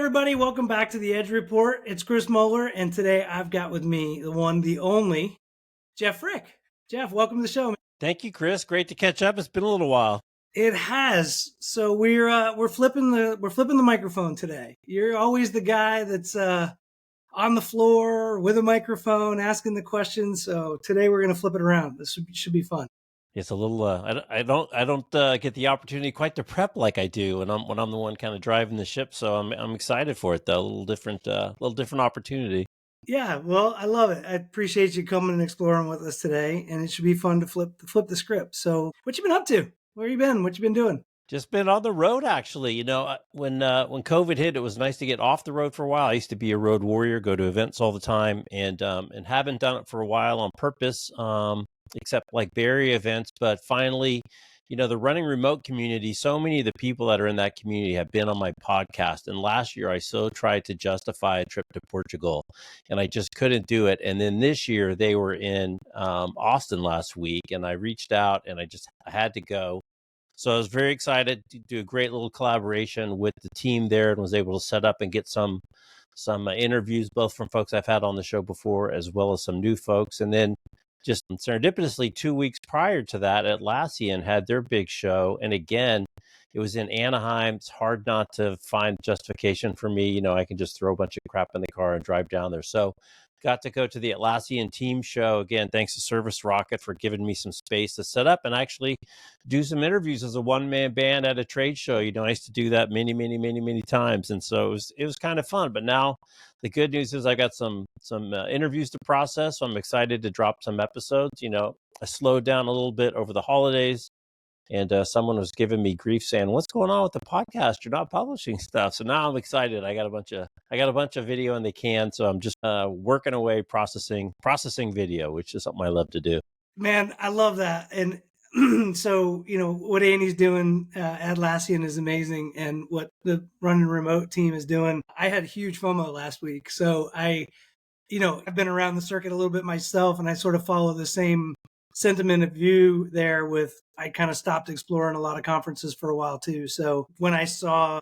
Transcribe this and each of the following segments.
everybody. Welcome back to the Edge Report. It's Chris Moeller, and today I've got with me the one, the only, Jeff Frick. Jeff, welcome to the show, man. Thank you, Chris. Great to catch up. It's been a little while. It has. So we're flipping the microphone today. You're always the guy that's on the floor with a microphone asking the questions. So today we're going to flip it around. This should be fun. It's a little. I don't get the opportunity quite to prep like I do when I'm the one kind of driving the ship. So I'm excited for it though. A little different opportunity. Yeah, well, I love it. I appreciate you coming and exploring with us today, and it should be fun to flip the script. So, what you been up to? Where you been? What you been doing? Just been on the road, actually. You know, when COVID hit, it was nice to get off the road for a while. I used to be a road warrior, go to events all the time, and haven't done it for a while on purpose, except like Bay Area events. But finally, you know, the running remote community, so many of the people that are in that community have been on my podcast. And last year, I so tried to justify a trip to Portugal, and I just couldn't do it. And then this year, they were in Austin last week, and I reached out, and I had to go. So I was very excited to do a great little collaboration with the team there, and was able to set up and get some interviews, both from folks I've had on the show before, as well as some new folks. And then just serendipitously 2 weeks prior to that, Atlassian had their big show. And again, it was in Anaheim. It's hard not to find justification for me. You know, I can just throw a bunch of crap in the car and drive down there. So got to go to the Atlassian team show. Again, thanks to Service Rocket for giving me some space to set up and actually do some interviews as a one-man band at a trade show. You know, I used to do that many times. And so it was kind of fun. But now the good news is I got some interviews to process. So I'm excited to drop some episodes. You know, I slowed down a little bit over the holidays. And someone was giving me grief saying, "What's going on with the podcast? You're not publishing stuff." So now I'm excited. I got a bunch of video in the can. So I'm just working away processing video, which is something I love to do. Man, I love that. And so, you know, what Andy's doing at Atlassian is amazing. And what the running remote team is doing, I had huge FOMO last week. So I've been around the circuit a little bit myself, and I sort of follow the same sentiment of view there. I kind of stopped exploring a lot of conferences for a while too. So when I saw,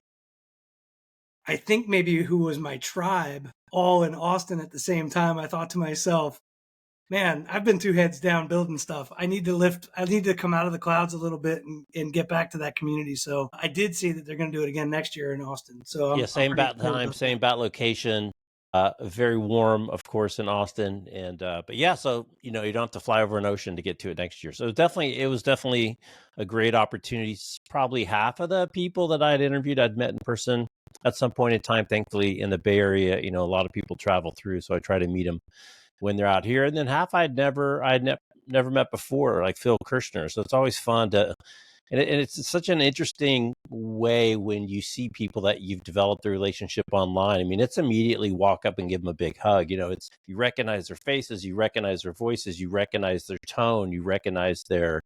I think maybe who was my tribe all in Austin at the same time, I thought to myself, man, I've been 2 heads down building stuff. I need to come out of the clouds a little bit and get back to that community. So I did see that they're going to do it again next year in Austin. So same bat time, same bat location. Very warm, of course, in Austin. And but yeah, so you know, you don't have to fly over an ocean to get to it next year. So it was definitely a great opportunity. Probably half of the people that I had interviewed, I'd met in person at some point in time. Thankfully, in the Bay Area, you know, a lot of people travel through, so I try to meet them when they're out here. And then half I'd never met before, like Phil Kirshner. So it's always fun to. And it's such an interesting way when you see people that you've developed a relationship online. I mean, it's immediately walk up and give them a big hug. You know, you recognize their faces, you recognize their voices, you recognize their tone, you recognize the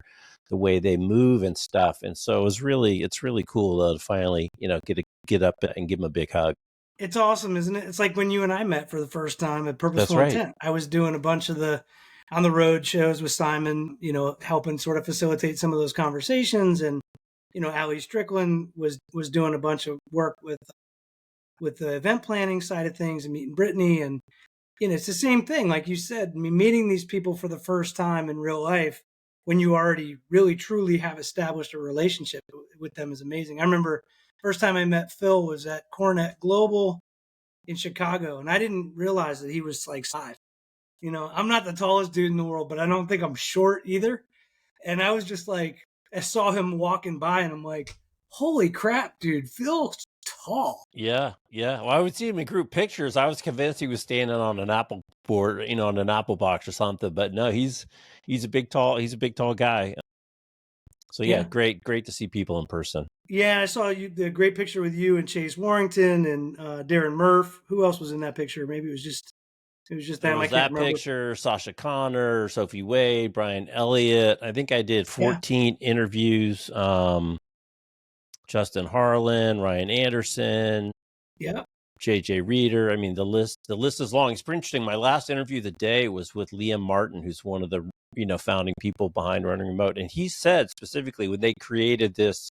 way they move and stuff. And so it's really cool to finally, you know, get up and give them a big hug. It's awesome, isn't it? It's like when you and I met for the first time at Purposeful That's right. Intent. I was doing a bunch of the on the road shows with Simon, you know, helping sort of facilitate some of those conversations. And, you know, Ali Strickland was doing a bunch of work with the event planning side of things and meeting Brittany. And, you know, it's the same thing. Like you said, I mean, meeting these people for the first time in real life when you already really, truly have established a relationship with them is amazing. I remember first time I met Phil was at Cornet Global in Chicago. And I didn't realize that he was like 5. You know, I'm not the tallest dude in the world, but I don't think I'm short either. And I was just like, I saw him walking by and I'm like, holy crap, dude, Phil's tall. Yeah. Well, I would see him in group pictures. I was convinced he was standing on an apple board, you know, on an apple box or something. But no, he's a big tall guy. So yeah, great to see people in person. Yeah, I saw the great picture with you and Chase Warrington and Darren Murph. Who else was in that picture? Maybe it was just them. It was that picture, Sasha Connor, Sophie Wade, Brian Elliott. I think I did 14 interviews. Justin Harlan, Ryan Anderson, JJ Reader. I mean, the list is long. It's pretty interesting. My last interview of the day was with Liam Martin, who's one of the, you know, founding people behind Running Remote. And he said specifically when they created this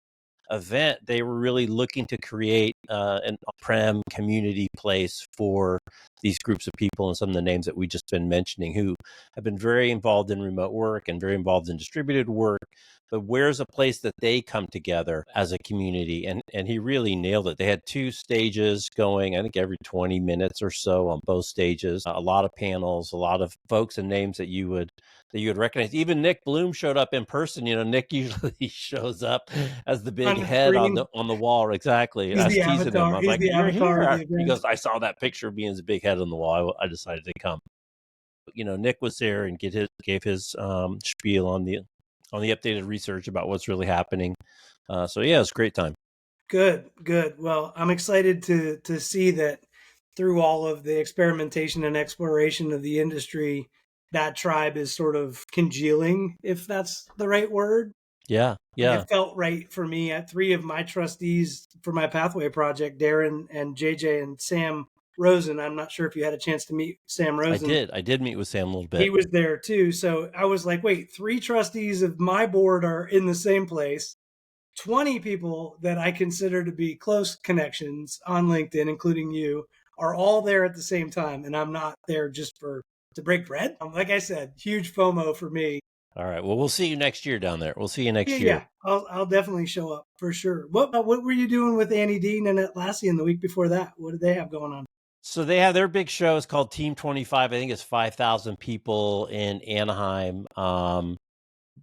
event, they were really looking to create an on-prem community place for these groups of people, and some of the names that we just been mentioning, who have been very involved in remote work and very involved in distributed work. But where's a place that they come together as a community? And he really nailed it. They had 2 stages going, I think every 20 minutes or so on both stages. A lot of panels, a lot of folks and names that you would recognize. Even Nick Bloom showed up in person. Nick usually shows up as the big On the head on screen, the wall. Exactly. I he's was the teasing him. avatar. I was He's like, the "You're avatar of the here." He event. goes, "I saw that picture of me as a big head on the wall. I decided to come." Nick was there and gave his spiel on the updated research about what's really happening. So yeah, it was a great time. Good, good. Well, I'm excited to see that through all of the experimentation and exploration of the industry, that tribe is sort of congealing, if that's the right word. Yeah, Like yeah. it felt right for me at 3 of my trustees for my Pathway project, Darren and JJ and Sam Rosen. I'm not sure if you had a chance to meet Sam I Rosen. did. I did meet with Sam a little He bit. was there too. So I was like, wait, 3 trustees of my board are in the same place. 20 people that I consider to be close connections on LinkedIn, including you, are all there at the same time. And I'm not there just to break bread. Like I said, huge FOMO for me. All right. Well, we'll see you next year down there. We'll see you Yeah, next year. yeah. I'll definitely show up for sure. What were you doing with Annie Dean and Atlassian the week before that? What did they have going on? So they have their big show. It's called Team 25. I think it's 5,000 people in Anaheim.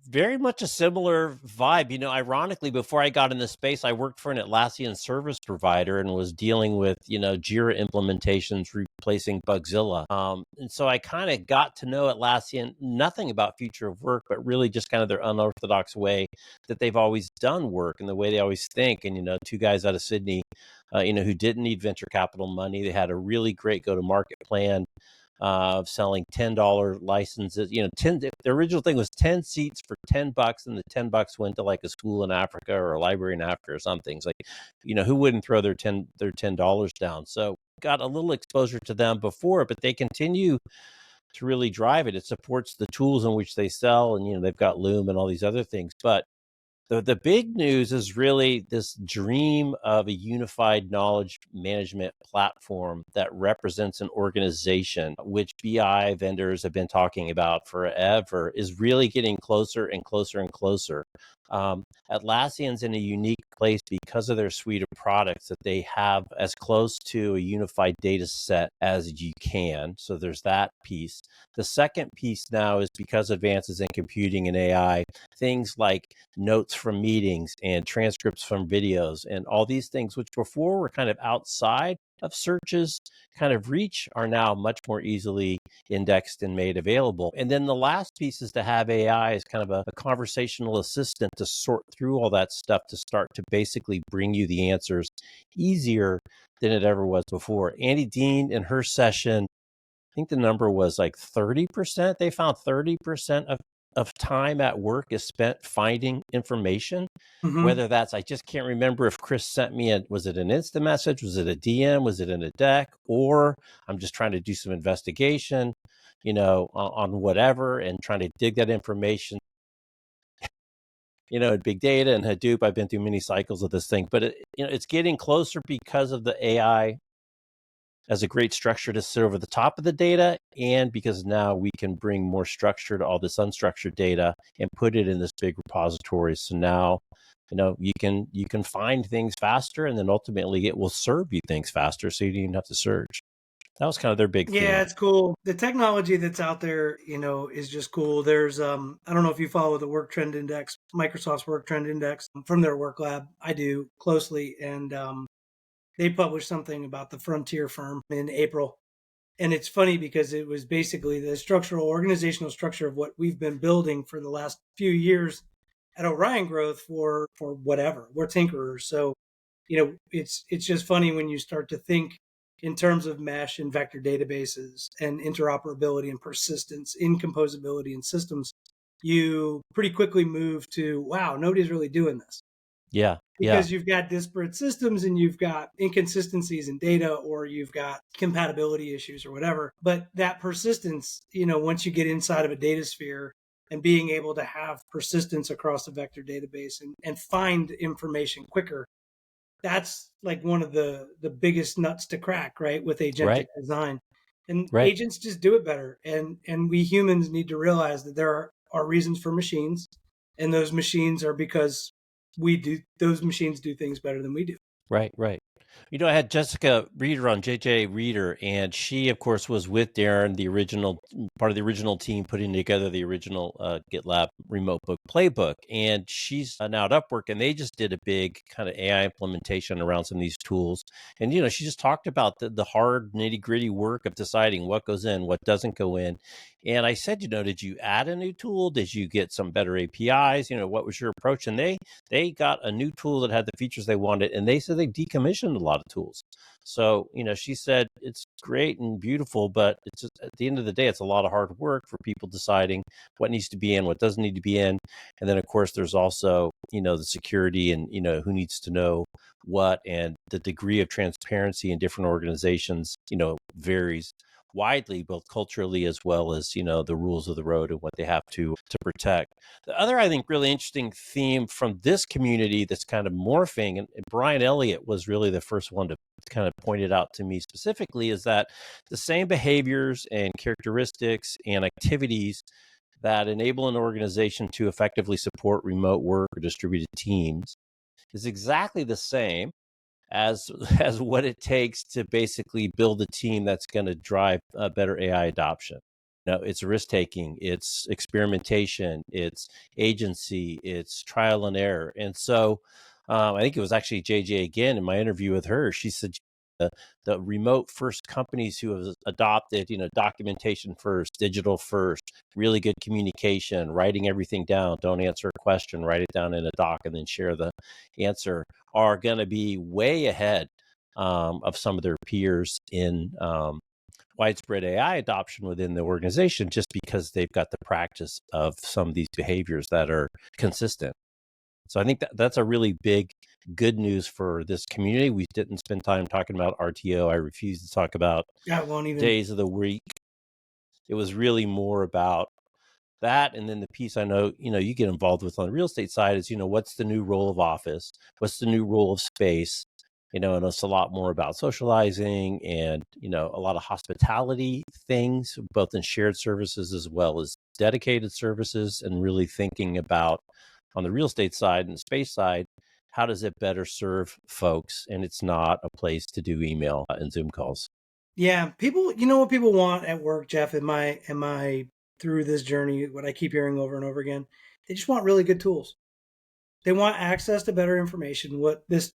Very much a similar vibe. Ironically, before I got in this space, I worked for an Atlassian service provider and was dealing with, Jira implementations replacing Bugzilla. And so I kind of got to know Atlassian, nothing about future of work, but really just kind of their unorthodox way that they've always done work and the way they always think. And, 2 guys out of Sydney, who didn't need venture capital money. They had a really great go-to-market plan of selling $10 licenses. 10. The original thing was 10 seats for $10, and the $10 went to like a school in Africa or a library in Africa or something. It's like, who wouldn't throw their $10 down? So got a little exposure to them before, but they continue to really drive it. It supports the tools in which they sell, and they've got Loom and all these other things. But the big news is really this dream of a unified knowledge management platform that represents an organization, which BI vendors have been talking about forever, is really getting closer and closer and closer. Atlassian's in a unique place because of their suite of products that they have as close to a unified data set as you can. So there's that piece. The second piece now is because advances in computing and AI, things like notes from meetings and transcripts from videos and all these things, which before were kind of outside of searches kind of reach, are now much more easily indexed and made available. And then the last piece is to have AI as kind of a conversational assistant to sort through all that stuff to start to basically bring you the answers easier than it ever was before. Annie Dean in her session, I think the number was like 30%. They found 30% of time at work is spent finding information, Mm-hmm. whether that's, I just can't remember if Chris sent me was it an Insta message? Was it a DM? Was it in a deck? Or I'm just trying to do some investigation, on whatever and trying to dig that information, in big data and Hadoop. I've been through many cycles of this thing, but it's getting closer because of the AI as a great structure to sit over the top of the data, and because now we can bring more structure to all this unstructured data and put it in this big repository. So now, you can find things faster, and then ultimately it will serve you things faster, so you don't even have to search. That was kind of their big theme. Yeah, it's cool. The technology that's out there, is just cool. There's I don't know if you follow the Work Trend Index, Microsoft's Work Trend Index from their work lab. I do closely, and they published something about the Frontier firm in April. And it's funny because it was basically the structural organizational structure of what we've been building for the last few years at Orion Growth for whatever. We're tinkerers. So, it's just funny when you start to think in terms of mesh and vector databases and interoperability and persistence in composability and systems, you pretty quickly move to, wow, nobody's really doing this Yeah, yeah, because you've got disparate systems and you've got inconsistencies in data or you've got compatibility issues or whatever. But that persistence, once you get inside of a data sphere, and being able to have persistence across the vector database and find information quicker. That's like one of the biggest nuts to crack, right? With agentic design. And Right. agents just do it better. And we humans need to realize that there are reasons for machines, and those machines are because those machines do things better than we do. Right. I had Jessica Reeder on, JJ Reeder, and she, of course, was with Darren, the original part of the original team putting together the original GitLab remote book playbook. And she's now at Upwork, and they just did a big kind of AI implementation around some of these tools. And, she just talked about the hard nitty gritty work of deciding what goes in, what doesn't go in. And I said, did you add a new tool? Did you get some better APIs? What was your approach? And they got a new tool that had the features they wanted, and they said they decommissioned a lot of tools. So, she said it's great and beautiful, but it's just, at the end of the day, it's a lot of hard work for people deciding what needs to be in, what doesn't need to be in. And then, of course, there's also, the security and, who needs to know what, and the degree of transparency in different organizations, varies widely, both culturally as well as, the rules of the road and what they have to protect. The other, I think, really interesting theme from this community that's kind of morphing, and Brian Elliott was really the first one to kind of point it out to me specifically, is that the same behaviors and characteristics and activities that enable an organization to effectively support remote work or distributed teams is exactly the same as what it takes to basically build a team that's going to drive better AI adoption. It's risk taking, it's experimentation, it's agency, it's trial and error. And so I think it was actually JJ again in my interview with her. She said the remote first companies who have adopted, documentation first, digital first, really good communication, writing everything down, don't answer a question, write it down in a doc and then share the answer, are going to be way ahead of some of their peers in widespread AI adoption within the organization, just because they've got the practice of some of these behaviors that are consistent. So I think that's a really big good news for this community. We didn't spend time talking about RTO. I refuse to talk about days of the week. It was really more about that. And then the piece I know, you get involved with on the real estate side is, what's the new role of office? What's the new role of space? And it's a lot more about socializing and, a lot of hospitality things, both in shared services as well as dedicated services, and really thinking about, on the real estate side and space side, how does it better serve folks? And it's not a place to do email and Zoom calls. Yeah. People, what people want at work, Jeff, am I through this journey, what I keep hearing over and over again, they just want really good tools. They want access to better information. What this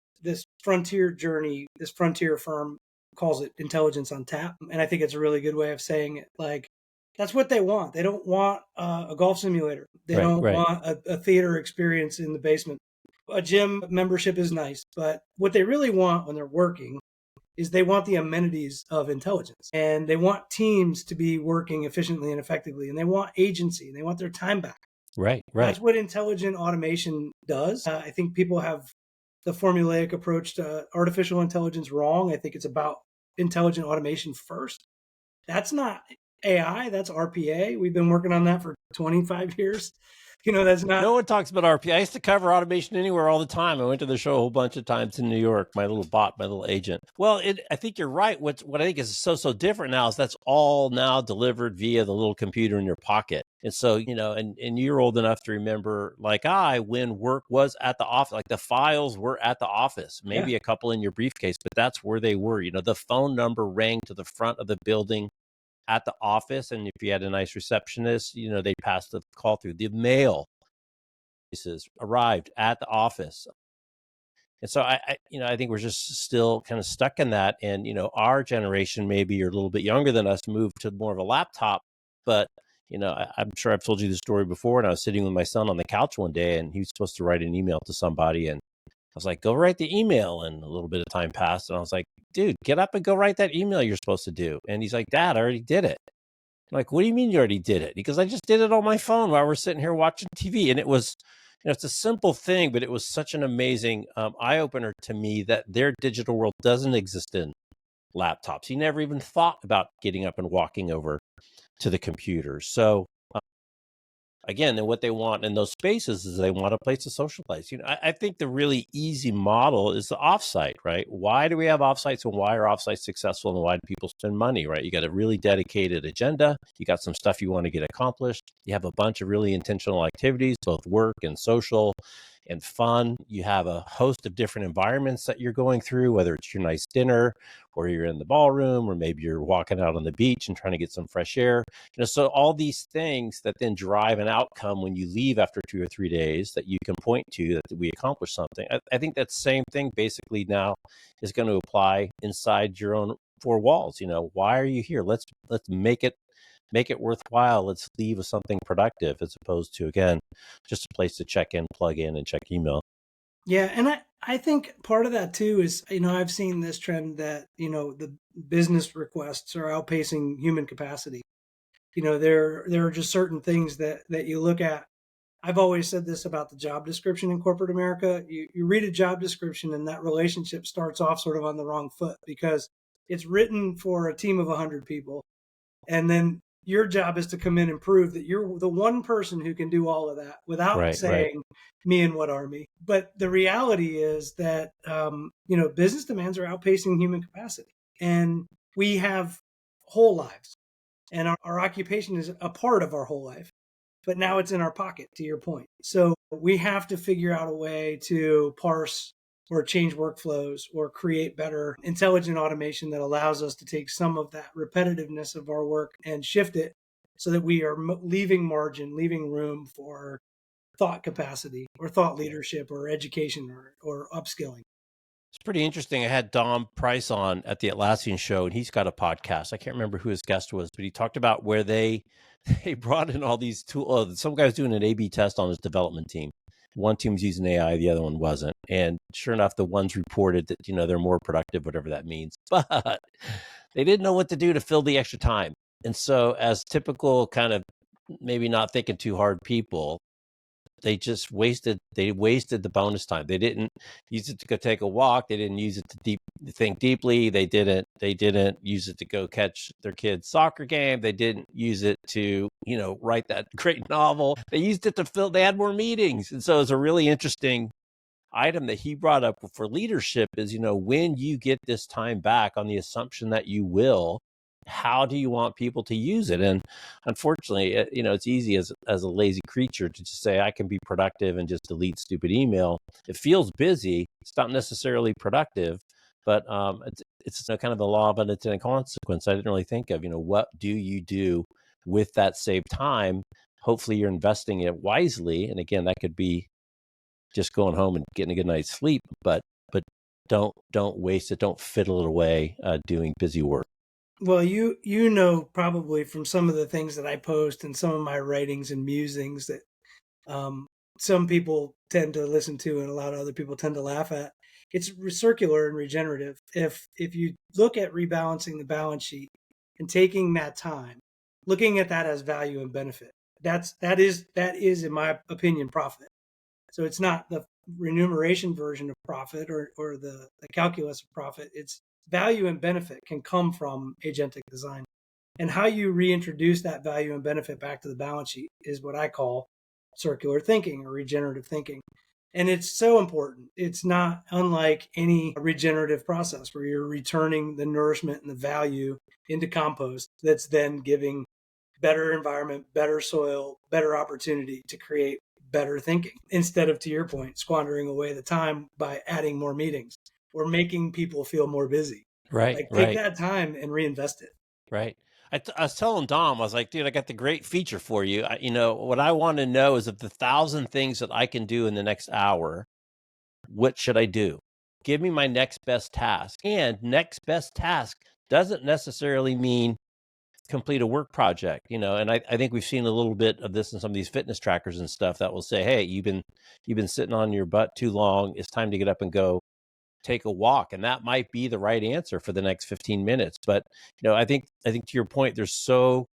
frontier journey, this frontier firm calls it intelligence on tap. And I think it's a really good way of saying it. Like, that's what they want. They don't want a golf simulator. They don't want a theater experience in the basement. A gym membership is nice, but what they really want when they're working is they want the amenities of intelligence, and they want teams to be working efficiently and effectively, and they want agency, and they want their time back. Right. That's what intelligent automation does. I think people have the formulaic approach to artificial intelligence wrong. I think it's about intelligent automation first. That's not AI, that's RPA. We've been working on that for 25 years. That's not. No one talks about RPA. I used to cover automation anywhere all the time. I went to the show a whole bunch of times in New York, my little bot, my little agent. Well, I think you're right. What I think is so different now is that's all now delivered via the little computer in your pocket. And so, and you're old enough to remember, like when work was at the office, like the files were at the office, maybe a couple in your briefcase, but that's where they were. The phone number rang to the front of the building at the office, and if you had a nice receptionist, they passed the call through. The mail arrived at the office. And so I think we're just still kind of stuck in that. And, our generation, maybe you're a little bit younger than us, moved to more of a laptop. But, I'm sure I've told you the story before. And I was sitting with my son on the couch one day, and he was supposed to write an email to somebody. And I was like, go write the email. And a little bit of time passed. And I was like, dude, get up and go write that email you're supposed to do. And he's like, Dad, I already did it. I'm like, what do you mean you already did it? Because I just did it on my phone while we're sitting here watching TV. And it was, it's a simple thing, but it was such an amazing eye-opener to me that their digital world doesn't exist in laptops. He never even thought about getting up and walking over to the computer. So again, and what they want in those spaces is they want a place to socialize. I think the really easy model is the offsite, right? Why do we have offsites, and why are offsites successful, and why do people spend money, right? You got a really dedicated agenda. You got some stuff you want to get accomplished. You have a bunch of really intentional activities, both work and social and fun. You have a host of different environments that you're going through, whether it's your nice dinner or you're in the ballroom, or maybe you're walking out on the beach and trying to get some fresh air. So all these things that then drive an outcome when you leave after 2 or 3 days that you can point to that we accomplished something. I think that same thing basically now is going to apply inside your own four walls. Why are you here? Let's make it worthwhile. Let's leave with something productive, as opposed to, again, just a place to check in, plug in, and check email. Yeah, and I think part of that too is, I've seen this trend that, the business requests are outpacing human capacity. There are just certain things that you look at. I've always said this about the job description in corporate America. You read a job description and that relationship starts off sort of on the wrong foot, because it's written for a team of 100 people. And then your job is to come in and prove that you're the one person who can do all of that without saying, me and what army. But the reality is that, business demands are outpacing human capacity. And we have whole lives. And our occupation is a part of our whole life. But now it's in our pocket, to your point. So we have to figure out a way to parse or change workflows or create better intelligent automation that allows us to take some of that repetitiveness of our work and shift it so that we are leaving margin, leaving room for thought capacity or thought leadership or education or upskilling. It's pretty interesting. I had Dom Price on at the Atlassian show, and he's got a podcast. I can't remember who his guest was, but he talked about where they brought in all these tools. Some guy was doing an A/B test on his development team. One team was using AI, the other one wasn't. And sure enough, the ones reported that, they're more productive, whatever that means. But they didn't know what to do to fill the extra time. And so, as typical kind of maybe not thinking too hard people, they wasted the bonus time. They didn't use it to go take a walk. They didn't use it to think deeply. They didn't use it to go catch their kid's soccer game. They didn't use it to, write that great novel. They used it to they had more meetings. And so it's a really interesting item that he brought up for leadership is, when you get this time back on the assumption that you will, how do you want people to use it? And unfortunately, it's easy as a lazy creature to just say, I can be productive and just delete stupid email. It feels busy. It's not necessarily productive, but it's kind of the law of unintended consequence. I didn't really think of, what do you do with that saved time? Hopefully you're investing it wisely. And again, that could be just going home and getting a good night's sleep, but don't waste it. Don't fiddle it away doing busy work. Well, you know probably from some of the things that I post and some of my writings and musings that some people tend to listen to and a lot of other people tend to laugh at. It's circular and regenerative. If you look at rebalancing the balance sheet and taking that time, looking at that as value and benefit, that is in my opinion profit. So it's not the remuneration version of profit or the calculus of profit. It's value and benefit can come from agentic design. And how you reintroduce that value and benefit back to the balance sheet is what I call circular thinking or regenerative thinking. And it's so important. It's not unlike any regenerative process where you're returning the nourishment and the value into compost that's then giving better environment, better soil, better opportunity to create better thinking instead of, to your point, squandering away the time by adding more meetings or making people feel more busy. Right. Take that time and reinvest it. Right. I was telling Dom, I was like, dude, I got the great feature for you. What I want to know is of the 1,000 things that I can do in the next hour, what should I do? Give me my next best task. And next best task doesn't necessarily mean complete a work project, and I think we've seen a little bit of this in some of these fitness trackers and stuff that will say, hey, you've been sitting on your butt too long. It's time to get up and go take a walk. And that might be the right answer for the next 15 minutes. But, I think to your point, there's so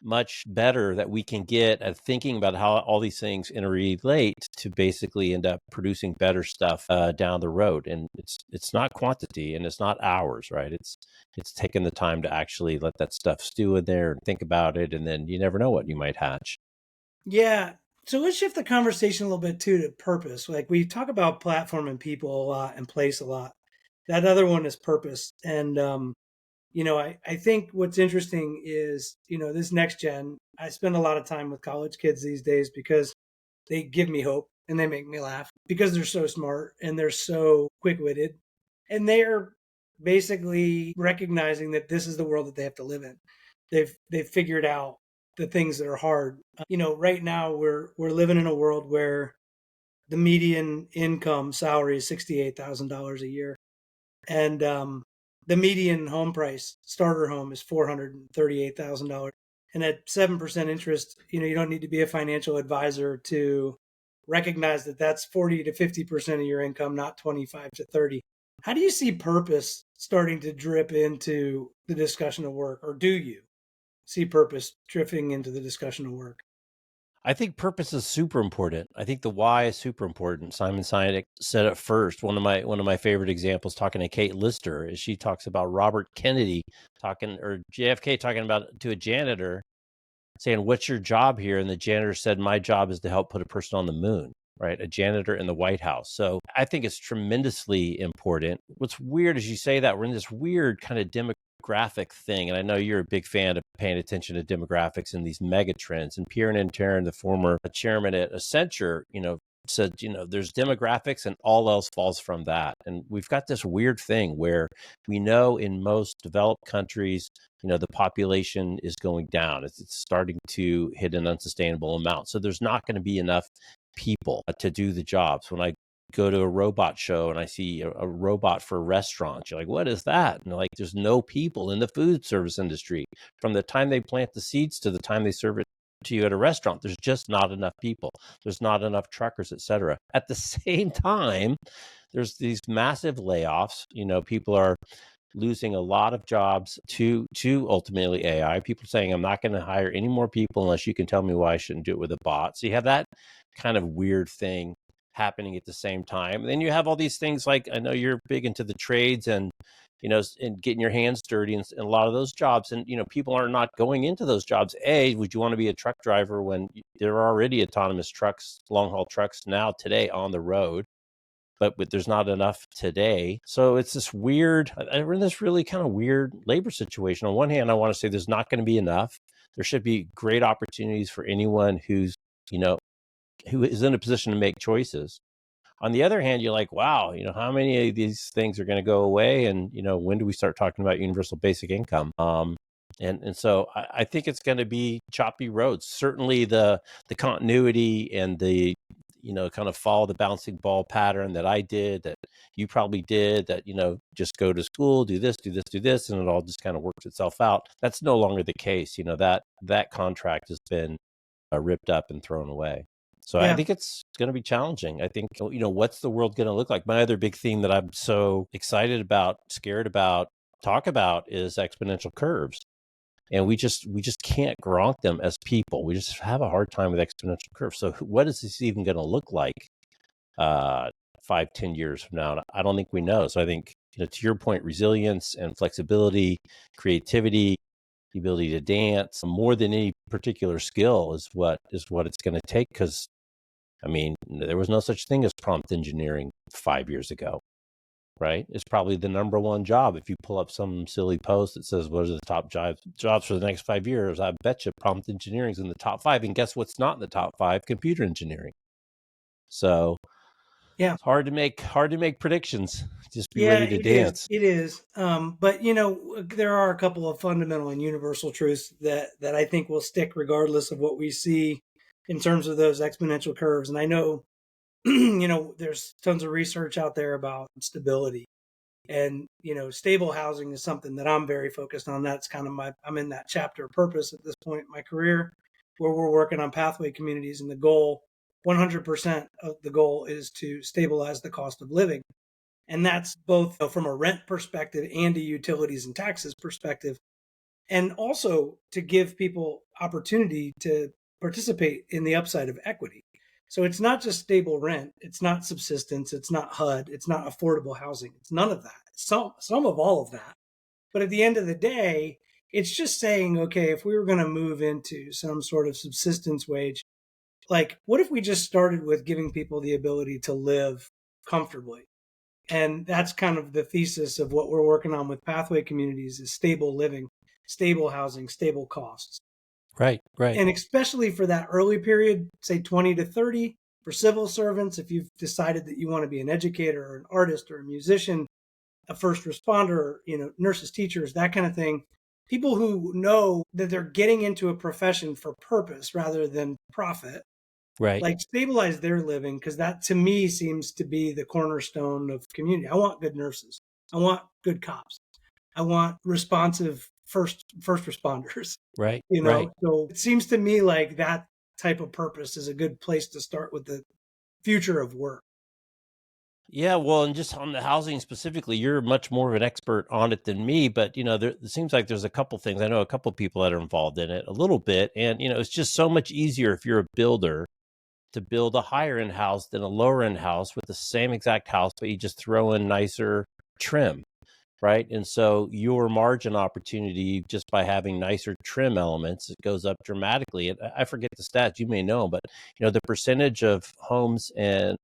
much better that we can get at thinking about how all these things interrelate to basically end up producing better stuff down the road. And it's not quantity and it's not hours, right? It's taking the time to actually let that stuff stew in there and think about it. And then you never know what you might hatch. Yeah. So let's shift the conversation a little bit too to purpose. Like we talk about platform and people a lot and place a lot. That other one is purpose. And I think what's interesting is, this next gen, I spend a lot of time with college kids these days because they give me hope and they make me laugh because they're so smart and they're so quick-witted and they're basically recognizing that this is the world that they have to live in. They've figured out the things that are hard. Right now we're living in a world where the median income salary is $68,000 a year, and the median home price starter home is $438,000. And at 7% interest, you don't need to be a financial advisor to recognize that that's 40 to 50% of your income, not 25 to 30. How do you see purpose starting to drip into the discussion of work, or do you see purpose drifting into the discussion of work? I think purpose is super important. I think the why is super important. Simon Sinek said it first. One of my favorite examples, talking to Kate Lister, is she talks about Robert Kennedy or JFK talking about to a janitor, saying, "What's your job here?" And the janitor said, "My job is to help put a person on the moon." Right, a janitor in the White House. So I think it's tremendously important. What's weird is you say that we're in this weird kind of demographic thing, and I know you're a big fan of paying attention to demographics and these mega trends. And Pierre Nanterre, the former chairman at Accenture, said, there's demographics and all else falls from that. And we've got this weird thing where we know in most developed countries, the population is going down. It's starting to hit an unsustainable amount. So there's not going to be enough people to do the jobs. When I go to a robot show and I see a robot for a restaurant, you're like, what is that? And like, there's no people in the food service industry. From the time they plant the seeds to the time they serve it to you at a restaurant, there's just not enough people. There's not enough truckers, et cetera. At the same time, there's these massive layoffs. People are losing a lot of jobs to ultimately AI. People saying, I'm not going to hire any more people unless you can tell me why I shouldn't do it with a bot. So you have that kind of weird thing happening at the same time. And then you have all these things like, I know you're big into the trades and and getting your hands dirty and a lot of those jobs. And, people are not going into those jobs. Would you want to be a truck driver when there are already autonomous trucks, long haul trucks now today on the road? But there's not enough today. So it's this weird, we're in this really kind of weird labor situation. On one hand, I want to say there's not going to be enough. There should be great opportunities for anyone who's, who is in a position to make choices. On the other hand, you're like, wow, how many of these things are going to go away? And, when do we start talking about universal basic income? And so I think it's going to be choppy roads. Certainly the continuity and the, kind of follow the bouncing ball pattern that I did, that you probably did, that, just go to school, do this, do this, do this, and it all just kind of works itself out. That's no longer the case. That contract has been ripped up and thrown away. So I Yeah. think it's going to be challenging. I think, what's the world going to look like? My other big theme that I'm so excited about, scared about, talk about is exponential curves. And we just can't grok them as people. We just have a hard time with exponential curves. So what is this even going to look like 5-10 years from now? I don't think we know. So I think, to your point, resilience and flexibility, creativity, the ability to dance more than any particular skill is what it's going to take. Because there was no such thing as prompt engineering 5 years ago, right? It's probably the number one job. If you pull up some silly post that says, what are the top jobs for the next 5 years? I bet you prompt engineering is in the top 5. And guess what's not in the top 5? Computer engineering. So Yeah. it's hard to make predictions. Just be Yeah, ready to it is. dance. It is. But there are a couple of fundamental and universal truths that I think will stick regardless of what we see in terms of those exponential curves. And I know, there's tons of research out there about stability, and stable housing is something that I'm very focused on. That's kind of I'm in that chapter of purpose at this point in my career, where we're working on pathway communities, and the goal, 100% of the goal, is to stabilize the cost of living. And that's both from a rent perspective and a utilities and taxes perspective, and also to give people opportunity to participate in the upside of equity. So it's not just stable rent, it's not subsistence, it's not HUD, it's not affordable housing, it's none of that. Some of all of that. But at the end of the day, it's just saying, okay, if we were going to move into some sort of subsistence wage, like, what if we just started with giving people the ability to live comfortably? And that's kind of the thesis of what we're working on with pathway communities is stable living, stable housing, stable costs. Right, right, And especially for that early period, say 20 to 30, for civil servants, if you've decided that you want to be an educator or an artist or a musician, a first responder, nurses, teachers, that kind of thing, people who know that they're getting into a profession for purpose rather than profit, right, like stabilize their living, because that to me seems to be the cornerstone of community. I want good nurses. I want good cops. I want responsive first responders. right, right. So it seems to me like that type of purpose is a good place to start with the future of work. Yeah, well, and just on the housing specifically, you're much more of an expert on it than me, but it seems like there's a couple things. I know a couple people that are involved in it a little bit, and it's just so much easier if you're a builder to build a higher end house than a lower end house with the same exact house, but you just throw in nicer trim, right? And so your margin opportunity just by having nicer trim elements, it goes up dramatically. And I forget the stats, you may know, but the percentage of homes and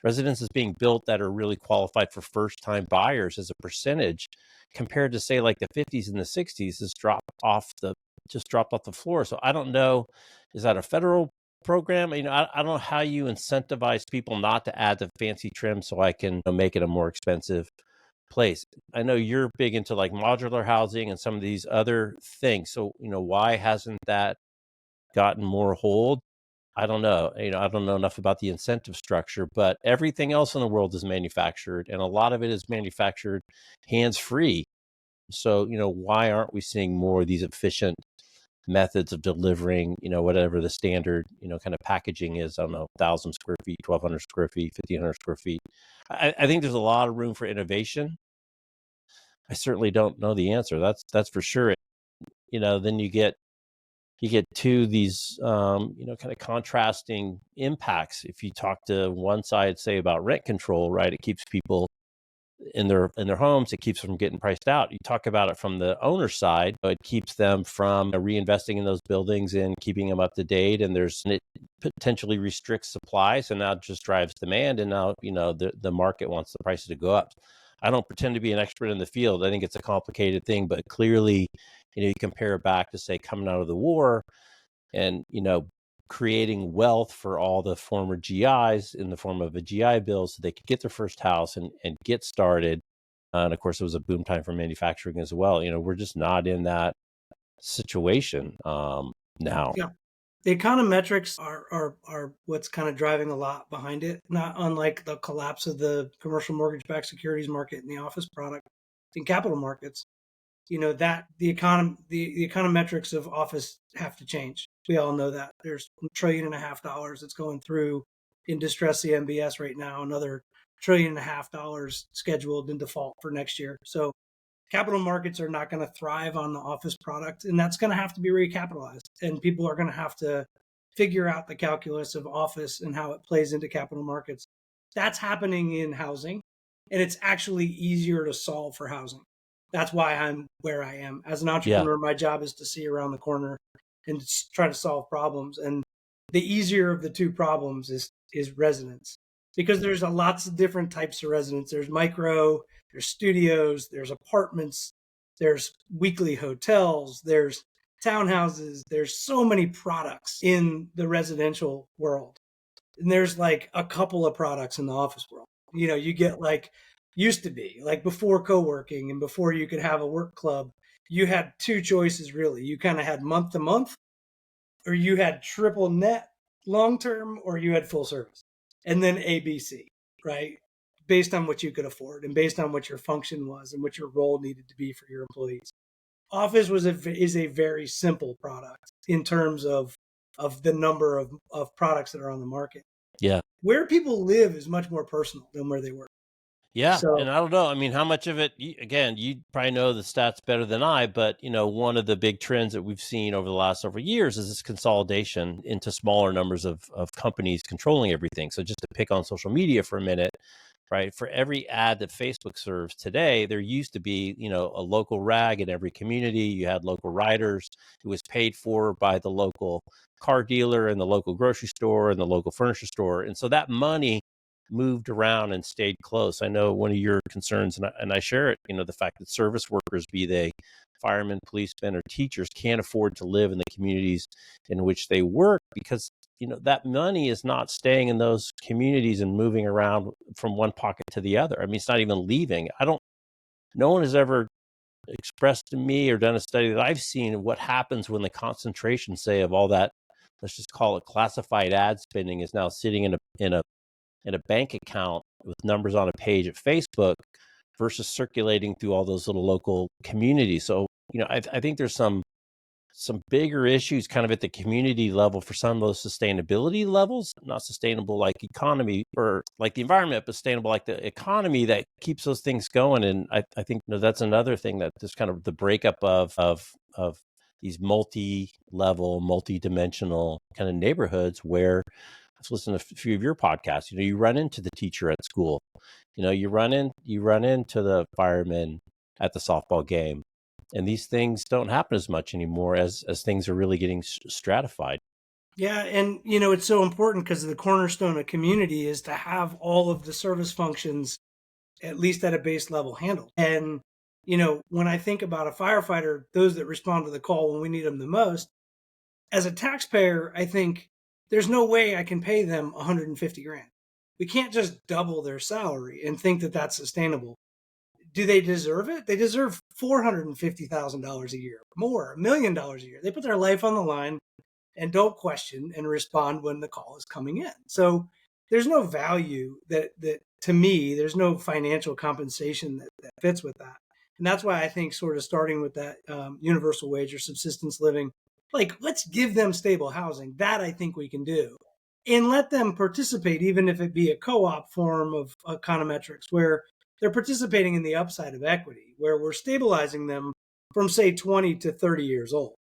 residences being built that are really qualified for first time buyers as a percentage compared to say like the 50s and the 60s has dropped off the floor. So I don't know, is that a federal program? I don't know how you incentivize people not to add the fancy trim so I can make it a more expensive place. I know you're big into like modular housing and some of these other things. So, why hasn't that gotten more hold? I don't know. I don't know enough about the incentive structure, but everything else in the world is manufactured, and a lot of it is manufactured hands-free. So, why aren't we seeing more of these efficient methods of delivering, whatever the standard, kind of packaging is? I don't know, 1,000 square feet, 1,200 square feet, 1,500 square feet. I think there's a lot of room for innovation. I certainly don't know the answer. That's for sure. Then you get to these kind of contrasting impacts. If you talk to one side, say about rent control, right, it keeps people in their homes, it keeps them from getting priced out. You talk about it from the owner side, it keeps them from reinvesting in those buildings and keeping them up to date, and it potentially restricts supply, so now it just drives demand, and now the market wants the prices to go up. I don't pretend to be an expert in the field. I think it's a complicated thing, but clearly you compare it back to say coming out of the war and creating wealth for all the former GIs in the form of a GI Bill so they could get their first house and get started. And of course, it was a boom time for manufacturing as well. We're just not in that situation now. Yeah. The econometrics are what's kind of driving a lot behind it, not unlike the collapse of the commercial mortgage-backed securities market and the office product in capital markets. That the econometrics of office have to change. We all know that there's $1.5 trillion that's going through in distress CMBS right now, another $1.5 trillion scheduled in default for next year. So capital markets are not going to thrive on the office product, and that's going to have to be recapitalized. And people are going to have to figure out the calculus of office and how it plays into capital markets. That's happening in housing, and it's actually easier to solve for housing. That's why I'm where I am. As an Yeah. entrepreneur, my job is to see around the corner and try to solve problems. And the easier of the two problems is residence, because there's lots of different types of residence. There's micro, there's studios, there's apartments, there's weekly hotels, there's townhouses. There's so many products in the residential world. And there's like a couple of products in the office world. You get like used to be like before co-working and before you could have a work club, you had two choices really. You kind of had month to month, or you had triple net long term, or you had full service. And then ABC, right? Based on what you could afford and based on what your function was and what your role needed to be for your employees. Office is a very simple product in terms of the number of products that are on the market. Yeah. Where people live is much more personal than where they work. Yeah. So And I don't know. I mean, how much of it, again, you probably know the stats better than I, but, one of the big trends that we've seen over the last several years is this consolidation into smaller numbers of companies controlling everything. So just to pick on social media for a minute, right? For every ad that Facebook serves today, there used to be, a local rag in every community. You had local riders. It was paid for by the local car dealer and the local grocery store and the local furniture store. And so that money moved around and stayed close. I know one of your concerns, and I share it, the fact that service workers, be they firemen, policemen, or teachers, can't afford to live in the communities in which they work because that money is not staying in those communities and moving around from one pocket to the other. I mean, it's not even leaving. No one has ever expressed to me or done a study that I've seen what happens when the concentration, say, of all that, let's just call it classified ad spending, is now sitting in a bank account with numbers on a page at Facebook versus circulating through all those little local communities. So, I think there's some bigger issues kind of at the community level for some of those sustainability levels, not sustainable like economy or like the environment, but sustainable like the economy that keeps those things going. And I think that's another thing, that there's kind of the breakup of these multi-level, multi-dimensional kind of neighborhoods where I've listened to a few of your podcasts. You run into the teacher at school, you run into the fireman at the softball game. And these things don't happen as much anymore as things are really getting stratified. Yeah, and it's so important because the cornerstone of community is to have all of the service functions at least at a base level handled. And when I think about a firefighter, those that respond to the call when we need them the most, as a taxpayer, I think there's no way I can pay them 150 grand. We can't just double their salary and think that that's sustainable. Do they deserve it? They deserve $450,000 a year, more, $1 million a year. They put their life on the line and don't question and respond when the call is coming in. So there's no value that to me, there's no financial compensation that fits with that. And that's why I think sort of starting with that universal wage or subsistence living, like let's give them stable housing. That I think we can do. And let them participate, even if it be a co-op form of econometrics, where they're participating in the upside of equity, where we're stabilizing them from, say, 20 to 30 years old.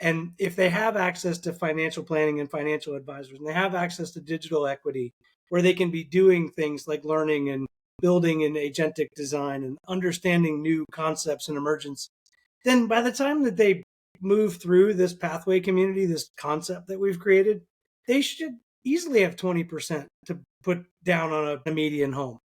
And if they have access to financial planning and financial advisors, and they have access to digital equity, where they can be doing things like learning and building in agentic design and understanding new concepts and emergence, then by the time that they move through this pathway community, this concept that we've created, they should easily have 20% to put down on a median home.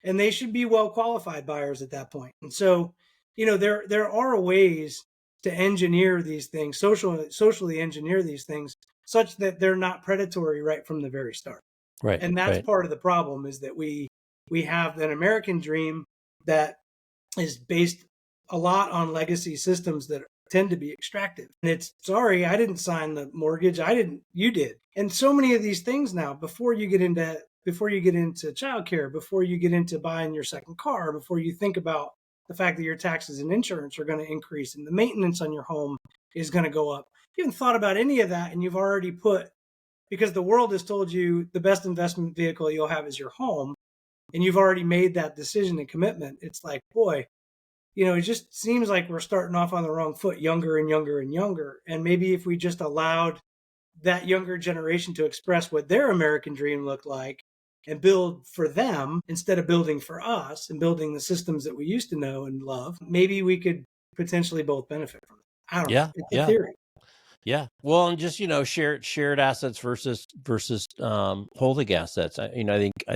And they should be well qualified buyers at that point. And so, there are ways to engineer these things, socially engineer these things such that they're not predatory right from the very start. Right. And that's right. part of the problem, is that we have an American dream that is based a lot on legacy systems that tend to be extractive. And it's, sorry, I didn't sign the mortgage. You did. And so many of these things now, before you get into childcare, before you get into buying your second car, before you think about the fact that your taxes and insurance are going to increase and the maintenance on your home is going to go up. You haven't thought about any of that, and you've already put, because the world has told you the best investment vehicle you'll have is your home, and you've already made that decision and commitment. It's like, boy, it just seems like we're starting off on the wrong foot, younger and younger and younger. And maybe if we just allowed that younger generation to express what their American dream looked like and build for them instead of building for us and building the systems that we used to know and love, maybe we could potentially both benefit from it. I don't know. It's a theory. Yeah. Well, and just, shared assets versus holding assets. I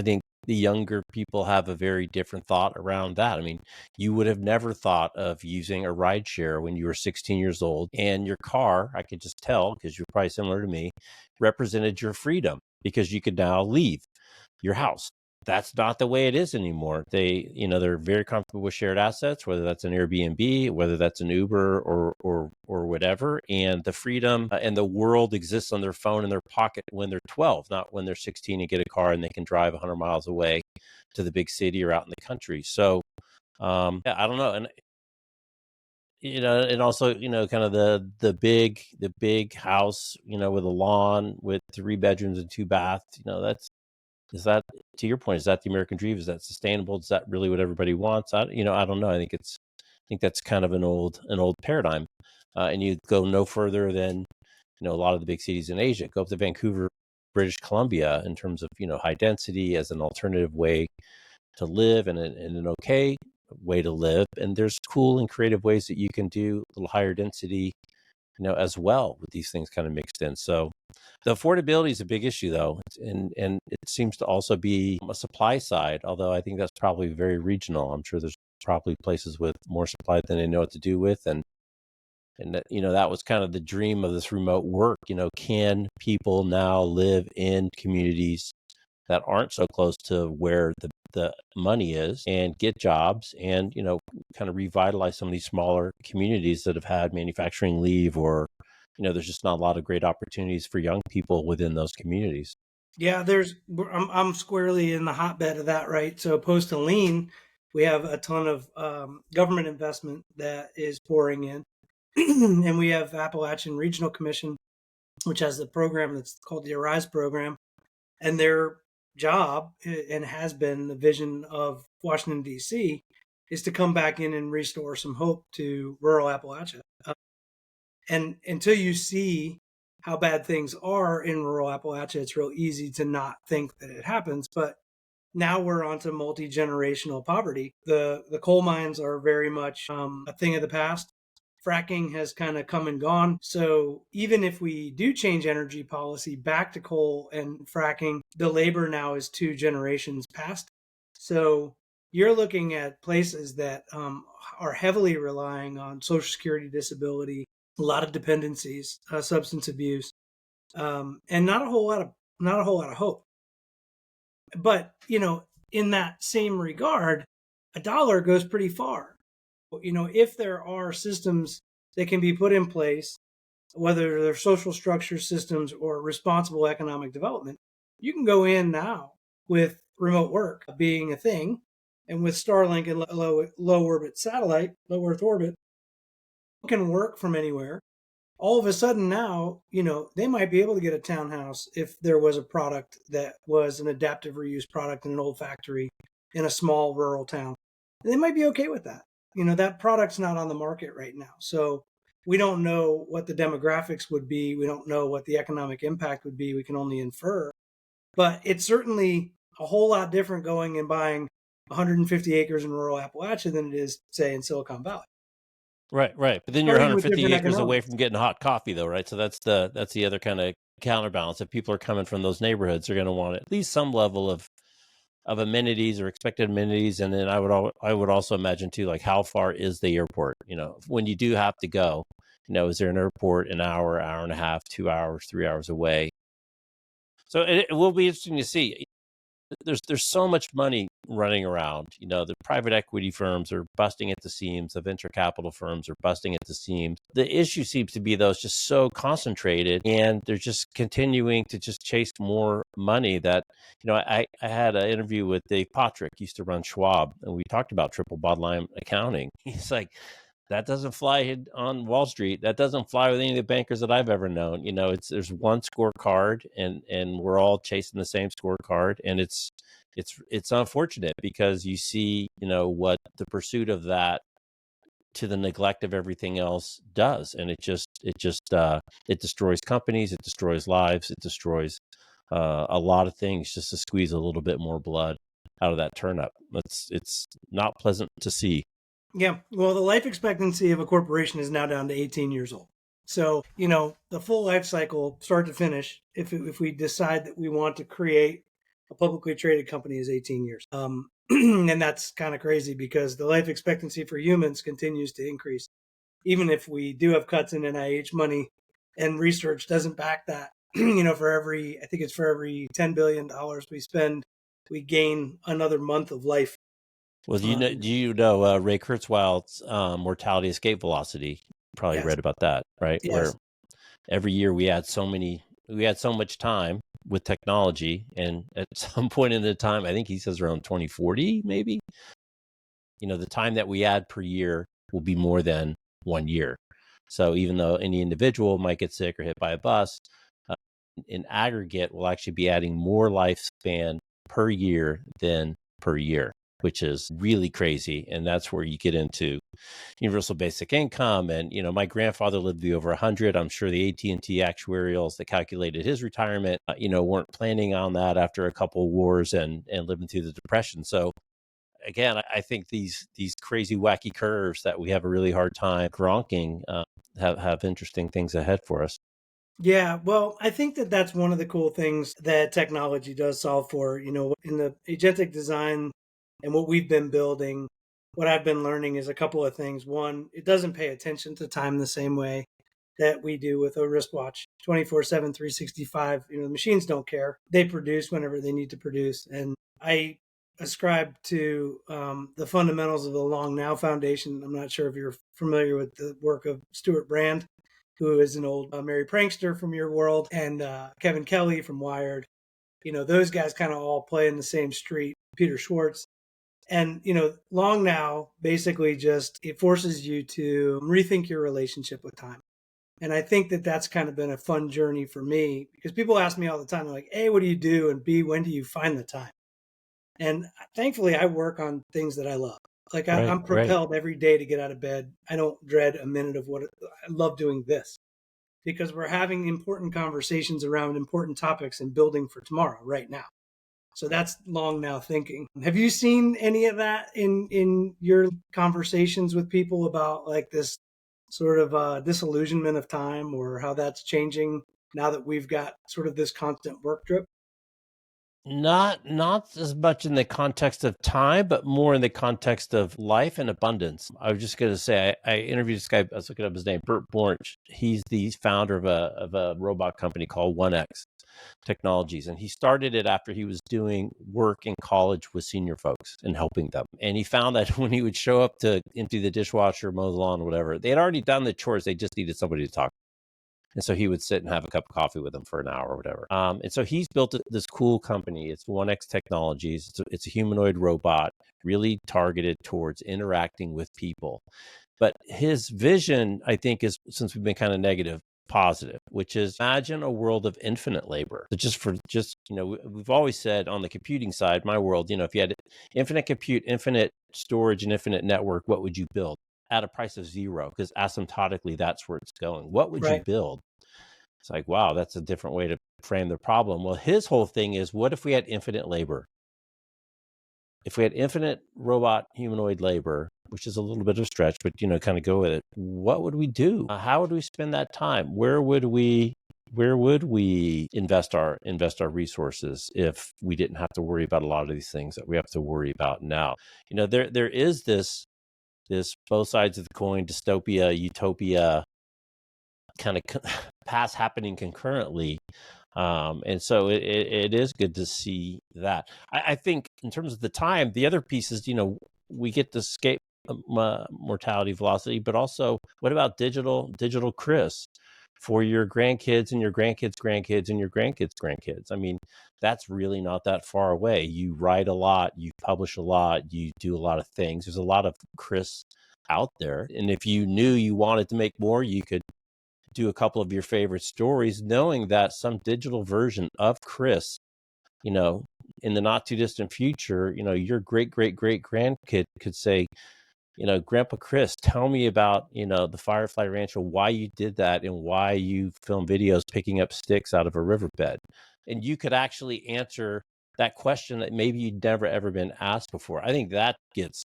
think the younger people have a very different thought around that. I mean, you would have never thought of using a ride share when you were 16 years old, and your car, I could just tell because you're probably similar to me, represented your freedom because you could now leave your house. That's not the way it is anymore. They're very comfortable with shared assets, whether that's an Airbnb, whether that's an Uber or whatever. And the freedom and the world exists on their phone in their pocket when they're 12, not when they're 16 and get a car and they can drive 100 miles away to the big city or out in the country. So, I don't know. And, and also, kind of the big house, with a lawn with 3 bedrooms and 2 baths, is that, to your point, is that the American dream? Is that sustainable? Is that really what everybody wants? I don't know. I think that's kind of an old paradigm. And you go no further than, a lot of the big cities in Asia. Go up to Vancouver, British Columbia, in terms of, high density as an alternative way live and an okay way to live. And there's cool and creative ways that you can do a little higher density, as well, with these things kind of mixed in. So the affordability is a big issue, though, and it seems to also be a supply side, although I think that's probably very regional. I'm sure there's probably places with more supply than they know what to do with. And that, that was kind of the dream of this remote work. Can people now live in communities that aren't so close to where the money is and get jobs and, kind of revitalize some of these smaller communities that have had manufacturing leave, or, there's just not a lot of great opportunities for young people within those communities. Yeah, I'm squarely in the hotbed of that, right? So opposed to lean, we have a ton of government investment that is pouring in. And we have Appalachian Regional Commission, which has a program that's called the Arise program. And their job, and has been the vision of Washington, D.C., is to come back in and restore some hope to rural Appalachia. And until you see how bad things are in rural Appalachia, it's real easy to not think that it happens. But now we're onto multi-generational poverty. The coal mines are very much a thing of the past. Fracking has kind of come and gone. So even if we do change energy policy back to coal and fracking, the labor now is 2 generations past. So you're looking at places that are heavily relying on Social Security, disability, a lot of dependencies, substance abuse, and not a whole lot of hope. But in that same regard, a dollar goes pretty far. If there are systems that can be put in place, whether they're social structure systems or responsible economic development, you can go in now with remote work being a thing, and with Starlink and low orbit satellite, low Earth orbit, can work from anywhere. All of a sudden now, they might be able to get a townhouse if there was a product that was an adaptive reuse product in an old factory in a small rural town. And they might be okay with that. That product's not on the market right now. So we don't know what the demographics would be. We don't know what the economic impact would be. We can only infer. But it's certainly a whole lot different going and buying 150 acres in rural Appalachia than it is, say, in Silicon Valley. Right. But then you're Starting with 150 different acres away economics. from getting hot coffee, though, right? So that's the other kind of counterbalance. If people are coming from those neighborhoods, they're going to want at least some level of amenities or expected amenities. And then I would also imagine too, like, how far is the airport? When you do have to go, is there an airport an hour, hour and a half, 2 hours, 3 hours away? So it will be interesting to see. There's so much money running around. The private equity firms are busting at the seams. The venture capital firms are busting at the seams. The issue seems to be, though, it's just so concentrated, and they're just continuing to just chase more money. That I had an interview with Dave Potrick, used to run Schwab, and we talked about triple bottom line accounting. He's like, that doesn't fly on Wall Street. That doesn't fly with any of the bankers that I've ever known. There's one scorecard, and we're all chasing the same scorecard, and it's unfortunate because you see, what the pursuit of that to the neglect of everything else does, and it destroys companies, it destroys lives, it destroys a lot of things just to squeeze a little bit more blood out of that turnip. It's not pleasant to see. Yeah. Well, the life expectancy of a corporation is now down to 18 years old. So, the full life cycle, start to finish, if we decide that we want to create a publicly traded company, is 18 years. And that's kind of crazy because the life expectancy for humans continues to increase. Even if we do have cuts in NIH money and research doesn't back that, for every $10 billion we spend, we gain another month of life. Well, do you know Ray Kurzweil's mortality escape velocity? Probably Yes. read about that, right? Yes. Where every year we had so much time with technology, and at some point in the time, I think he says around 2040, maybe, the time that we add per year will be more than 1 year. So even though any individual might get sick or hit by a bus, in aggregate, we'll actually be adding more lifespan per year than per year, which is really crazy. And that's where you get into universal basic income. And, my grandfather lived to be over 100. I'm sure the AT&T actuarials that calculated his retirement, weren't planning on that after a couple of wars and living through the Depression. So again, I think these crazy wacky curves that we have a really hard time gronking have interesting things ahead for us. Yeah, well, I think that that's one of the cool things that technology does solve for. In the agentic design and what we've been building, what I've been learning is a couple of things. One, it doesn't pay attention to time the same way that we do with a wristwatch 24/7, 365. The machines don't care. They produce whenever they need to produce. And I ascribe to the fundamentals of the Long Now Foundation. I'm not sure if you're familiar with the work of Stuart Brand, who is an old Mary Prankster from your world, and Kevin Kelly from Wired. Those guys kind of all play in the same street, Peter Schwartz. And, Long Now basically just, it forces you to rethink your relationship with time. And I think that that's kind of been a fun journey for me, because people ask me all the time, they're like, A, what do you do? And B, when do you find the time? And thankfully, I work on things that I love. Like Right, I'm right. propelled every day to get out of bed. I don't dread a minute of what I love doing this, because we're having important conversations around important topics and building for tomorrow right now. So that's long now thinking. Have you seen any of that in your conversations with people about like this sort of disillusionment of time, or how that's changing now that we've got sort of this constant work drip? Not as much in the context of time, but more in the context of life and abundance. I was just going to say, I interviewed this guy. I was looking up his name, Bert Borch. He's the founder of a robot company called 1X Technologies, and he started it after he was doing work in college with senior folks and helping them. And he found that when he would show up to empty the dishwasher, mow the lawn, whatever, they had already done the chores. They just needed somebody to talk. And so he would sit and have a cup of coffee with them for an hour or whatever. And so he's built this cool company. It's 1X Technologies. It's a humanoid robot, really targeted towards interacting with people. But his vision, I think, is, since we've been kind of negative, positive, which is imagine a world of infinite labor. So we've always said on the computing side, my world, if you had infinite compute, infinite storage, and infinite network, what would you build? At a price of zero, because asymptotically, that's where it's going. What would you Right. build? It's like, wow, that's a different way to frame the problem. Well, his whole thing is, what if we had infinite labor? If we had infinite robot humanoid labor, which is a little bit of a stretch, but kind of go with it, what would we do? How would we spend that time? Where would we invest our resources if we didn't have to worry about a lot of these things that we have to worry about now? There is this both sides of the coin, dystopia, utopia, kind of paths happening concurrently. And so it is good to see that. I think in terms of the time, the other piece is, we get to escape mortality velocity, but also what about digital Chris for your grandkids and your grandkids' grandkids and your grandkids' grandkids? I mean, that's really not that far away. You write a lot, you publish a lot, you do a lot of things. There's a lot of Chris out there. And if you knew you wanted to make more, you could do a couple of your favorite stories, knowing that some digital version of Chris, in the not too distant future, your great grandkid could say, Grandpa Chris, tell me about, the Firefly Rancho, why you did that and why you film videos picking up sticks out of a riverbed. And you could actually answer that question that maybe you'd never ever been asked before. I think that gets,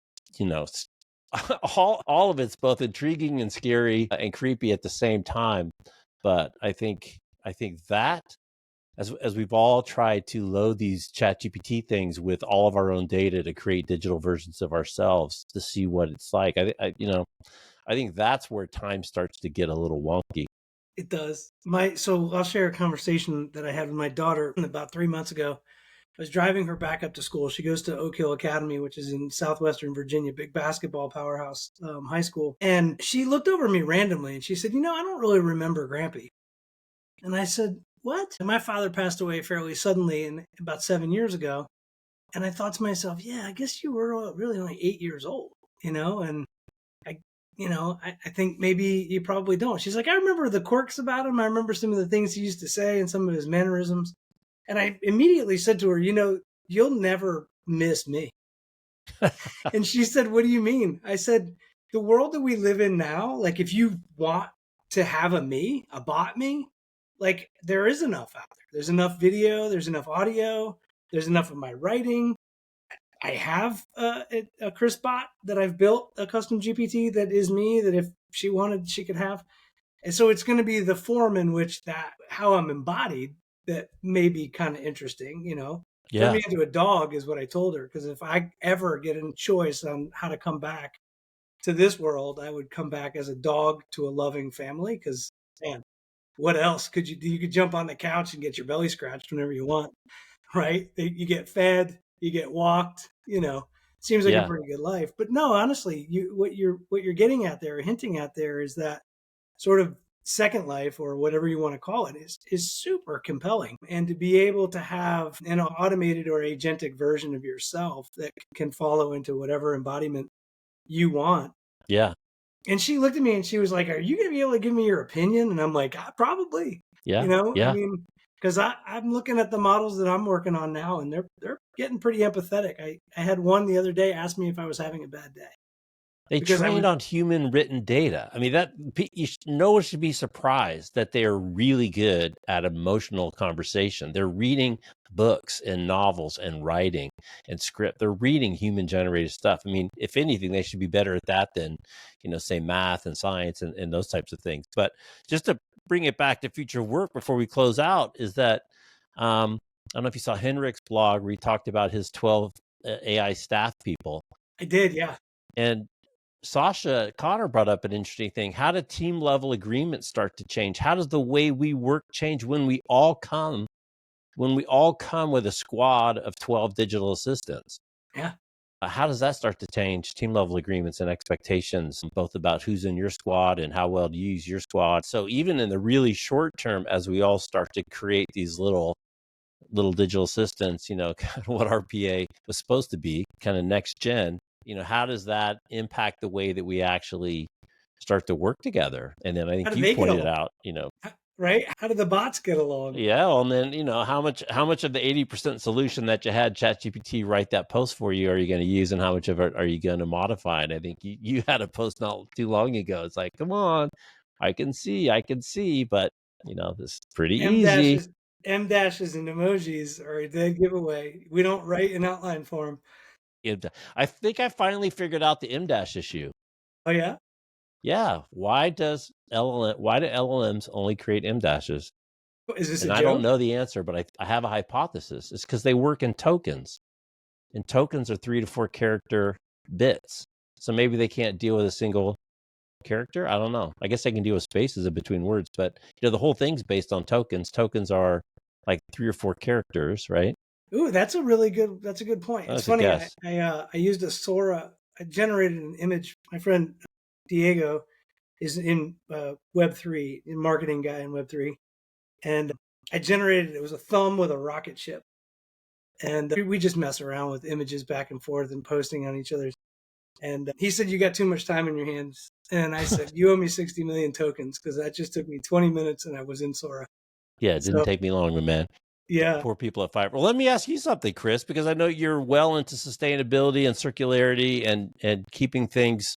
all of it's both intriguing and scary and creepy at the same time. But I think that as we've all tried to load these ChatGPT things with all of our own data to create digital versions of ourselves to see what it's like, I think that's where time starts to get a little wonky. It does. So I'll share a conversation that I had with my daughter about 3 months ago. I was driving her back up to school. She goes to Oak Hill Academy, which is in southwestern Virginia, big basketball powerhouse high school. And she looked over at me randomly and she said, I don't really remember Grampy. And I said, what? And my father passed away fairly suddenly about 7 years ago. And I thought to myself, yeah, I guess you were really only 8 years old, and I, I think maybe you probably don't. She's like, I remember the quirks about him. I remember some of the things he used to say and some of his mannerisms. And I immediately said to her, you'll never miss me. And she said, what do you mean? I said, the world that we live in now, like if you want to have a bot me, like there is enough out there. There's enough video, there's enough audio, there's enough of my writing. I have a Chris bot that I've built, a custom GPT that is me, that if she wanted, she could have. And so it's going to be the form in which that, how I'm embodied, that may be kind of interesting, you know. Turn Yeah. me into a dog is what I told her. Because if I ever get a choice on how to come back to this world, I would come back as a dog to a loving family. Because, man, what else could you do? You could jump on the couch and get your belly scratched whenever you want, right? You get fed, you get walked, you know. Seems like a Yeah. pretty good life. But no, honestly, what you're getting at there, hinting at there, is that sort of second life, or whatever you want to call it, is super compelling. And to be able to have an automated or agentic version of yourself that can follow into whatever embodiment you want. Yeah. And she looked at me and she was like, "Are you going to be able to give me your opinion?" And I'm like, Probably, you Yeah. know, I Yeah. mean, because I'm looking at the models that I'm working on now, and they're getting pretty empathetic. I had one the other day ask me if I was having a bad day They because I was. trained on human written data. I mean, no one should be surprised that they are really good at emotional conversation. They're reading books and novels and writing and script. They're reading human generated stuff. I mean, if anything, they should be better at that than, say math and science and those types of things. But just to bring it back to future work before we close out, is that I don't know if you saw Henrik's blog where he talked about his 12 AI staff people. I did, yeah. And Sasha Connor brought up an interesting thing. How do team level agreements start to change? How does the way we work change when we all come with a squad of 12 digital assistants? Yeah. How does that start to change team level agreements and expectations, both about who's in your squad and how well to use your squad? So even in the really short term, as we all start to create these little digital assistants, kind of what RPA was supposed to be, kind of next gen, how does that impact the way that we actually start to work together? And then I How think do you they get pointed along? out, Right? How do the bots get along? yeah, well, and then, how much of the 80% solution that you had ChatGPT write that post for you are you going to use, and how much of it are you going to modify? And I think you had a post not too long ago. It's like, come on, I can see, but this is pretty M easy. dashes, M dashes, and emojis are a dead giveaway. We don't write an outline for them. I think I finally figured out the M-dash issue. Oh yeah, Yeah. Why do LLMs only create M dashes? is this a And I don't joke? know the answer, but I have a hypothesis. It's because they work in tokens, and tokens are 3 to 4 character bits. So maybe they can't deal with a single character. I don't know. I guess they can deal with spaces in between words, but the whole thing's based on tokens. Tokens are like 3 or 4 characters, right? Ooh, that's a good point. It's That's a funny. guess. I used a Sora. I generated an image. My friend Diego is in Web3, in marketing guy in Web3, and I generated, it was a thumb with a rocket ship, and we just mess around with images back and forth and posting on each other's. And he said, "You got too much time in your hands." And I said, "You owe me 60 million tokens," because that just took me 20 minutes and I was in Sora. Yeah, it didn't So, take me long, man. yeah. Poor people at Fiverr. Well, let me ask you something, Chris, because I know you're well into sustainability and circularity and keeping things,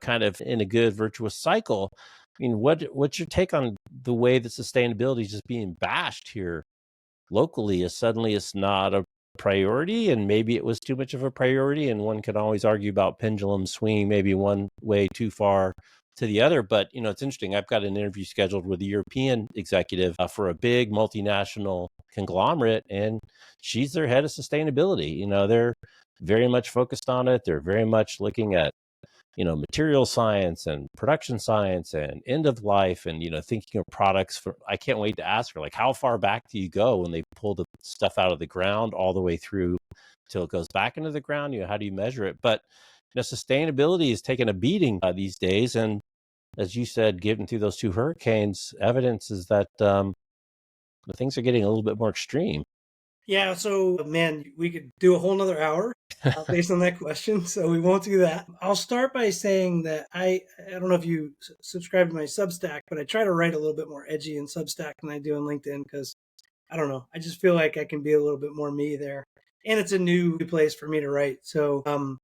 kind of in a good virtuous cycle. I mean, what's your take on the way that sustainability is just being bashed here locally? As suddenly it's not a priority, and maybe it was too much of a priority, and one can always argue about pendulum swinging maybe one way too far to the other. But it's interesting. I've got an interview scheduled with a European executive for a big multinational conglomerate, and she's their head of sustainability. They're very much focused on it. They're very much looking at material science and production science and end of life, and thinking of products for. I can't wait to ask her, like, how far back do you go when they pull the stuff out of the ground all the way through till it goes back into the ground? How do you measure it? But sustainability is taking a beating these days, and as you said, getting through those 2 hurricanes, evidence is that the things are getting a little bit more extreme. Yeah. So, man, we could do a whole nother hour based on that question. So we won't do that. I'll start by saying that I don't know if you subscribe to my Substack, but I try to write a little bit more edgy in Substack than I do in LinkedIn, because I don't know. I just feel like I can be a little bit more me there. And it's a new place for me to write. So I'll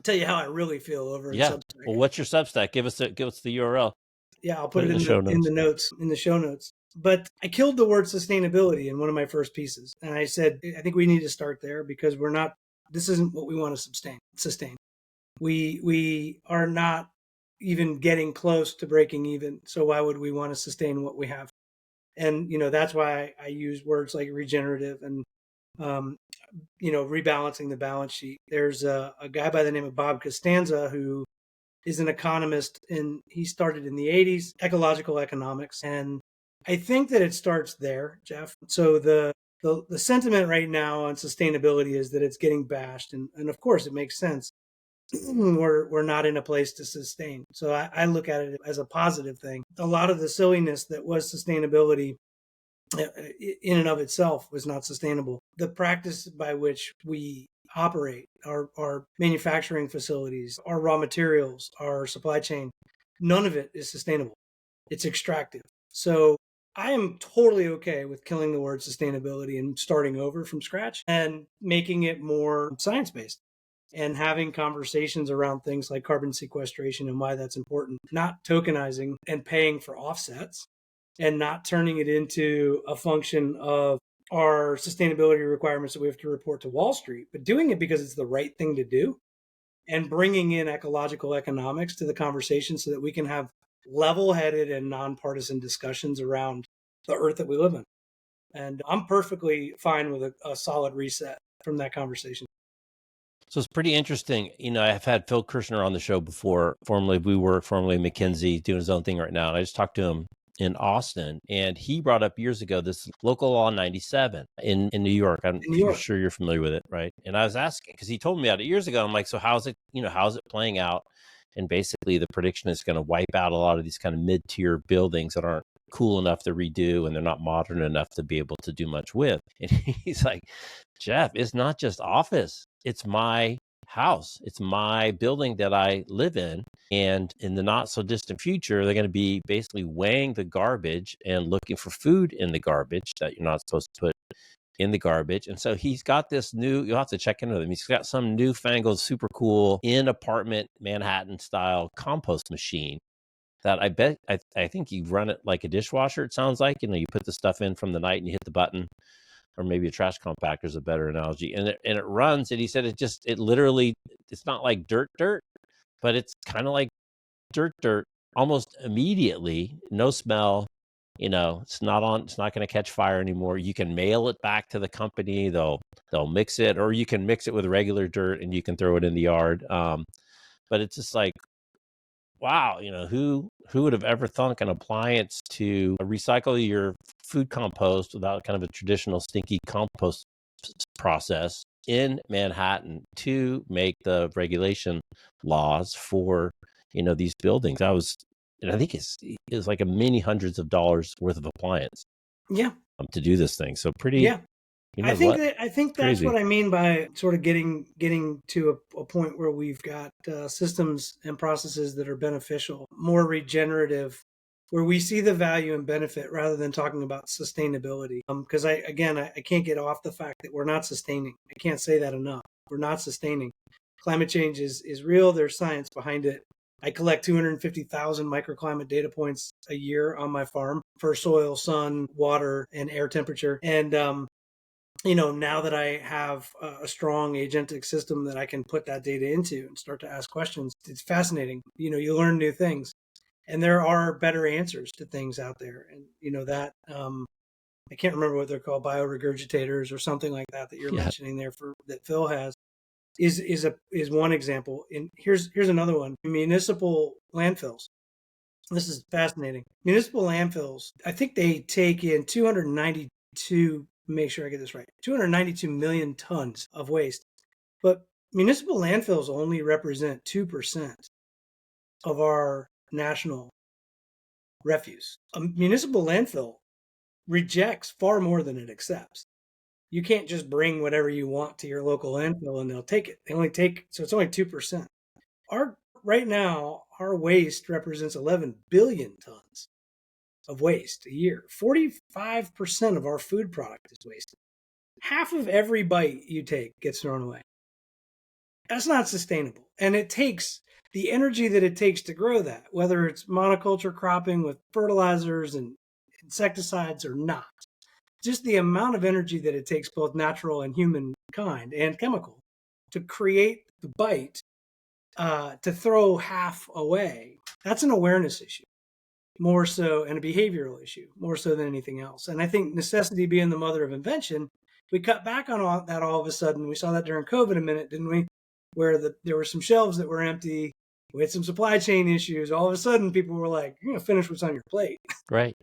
tell you how I really feel over in Yeah. Substack. Well, what's your Substack? Give us the URL. Yeah, I'll Put put it it in the in show the notes. notes, in the show notes. But I killed the word sustainability in one of my first pieces. And I said, I think we need to start there, because we're not This isn't what we want to sustain. We are not even getting close to breaking even. So why would we want to sustain what we have? And, that's why I use words like regenerative and, um, rebalancing the balance sheet. There's a guy by the name of Bob Costanza who is an economist, and he started in the 80s, ecological economics. And I think that it starts there, Jeff. So the sentiment right now on sustainability is that it's getting bashed. And of course, it makes sense. We're not in a place to sustain. So I look at it as a positive thing. A lot of the silliness that was sustainability in and of itself was not sustainable. The practice by which we operate our manufacturing facilities, our raw materials, our supply chain, none of it is sustainable. It's extractive. So I am totally okay with killing the word sustainability and starting over from scratch and making it more science-based and having conversations around things like carbon sequestration and why that's important, not tokenizing and paying for offsets and not turning it into a function of our sustainability requirements that we have to report to Wall Street, but doing it because it's the right thing to do and bringing in ecological economics to the conversation so that we can have level-headed and nonpartisan discussions around the earth that we live in. And I'm perfectly fine with a solid reset from that conversation. So it's pretty interesting. I've had Phil Kirshner on the show before. Formerly McKinsey, doing his own thing right now. And I just talked to him in Austin, and he brought up years ago this local law 97 in New York. I'm sure you're familiar with it, right? And I was asking because he told me about it years ago. I'm like, so how's it playing out? And basically, the prediction is going to wipe out a lot of these kind of mid-tier buildings that aren't cool enough to redo, and they're not modern enough to be able to do much with. And he's like, Jeff, it's not just office. It's my house. It's my building that I live in. And in the not so distant future, they're going to be basically weighing the garbage and looking for food in the garbage that you're not supposed to put in the garbage. And so he's got this new, you'll have to check into them. He's got some newfangled, super cool in apartment Manhattan style compost machine that I think you run it like a dishwasher. It sounds like, you put the stuff in from the night and you hit the button, or maybe a trash compactor is a better analogy. And it runs, and he said it literally, it's not like dirt, but it's kind of like dirt almost immediately. No smell, it's not going to catch fire anymore. You can mail it back to the company. They'll mix it, or you can mix it with regular dirt and you can throw it in the yard. But it's just like, wow, who would have ever thunk an appliance to recycle your food compost without kind of a traditional stinky compost process in Manhattan to make the regulation laws for, these buildings. And I think it's like a many hundreds of dollars worth of appliance. Yeah. To do this thing. So pretty. Yeah. I think that's crazy. what I mean by sort of getting to a point where we've got systems and processes that are beneficial, more regenerative, where we see the value and benefit rather than talking about sustainability. Because I can't get off the fact that we're not sustaining. I can't say that enough. We're not sustaining. Climate change is real. There's science behind it. I collect 250,000 microclimate data points a year on my farm for soil, sun, water, and air temperature. And now that I have a strong agentic system that I can put that data into and start to ask questions, it's fascinating. You learn new things, and there are better answers to things out there. And that I can't remember what they're called, bioregurgitators or something like that you're mentioning there that Phil has is one example. And here's another one: municipal landfills. This is fascinating. Municipal landfills, I think they take in 292. Make sure I get this right, 292 million tons of waste. But municipal landfills only represent 2% of our national refuse. A municipal landfill rejects far more than it accepts. You can't just bring whatever you want to your local landfill and they'll take it. They only take, so it's only 2%. Right now, our waste represents 11 billion tons of waste a year. 45% of our food product is wasted. Half of every bite you take gets thrown away. That's not sustainable. And it takes the energy that it takes to grow that, whether it's monoculture cropping with fertilizers and insecticides or not. Just the amount of energy that it takes, both natural and human kind and chemical, to create the bite, to throw half away, that's an awareness issue more so, and a behavioral issue more so than anything else. And I think necessity being the mother of invention, we cut back on that all of a sudden. We saw that during COVID a minute, didn't we? Where there were some shelves that were empty. We had some supply chain issues. All of a sudden, people were like, "You're gonna finish what's on your plate." Right.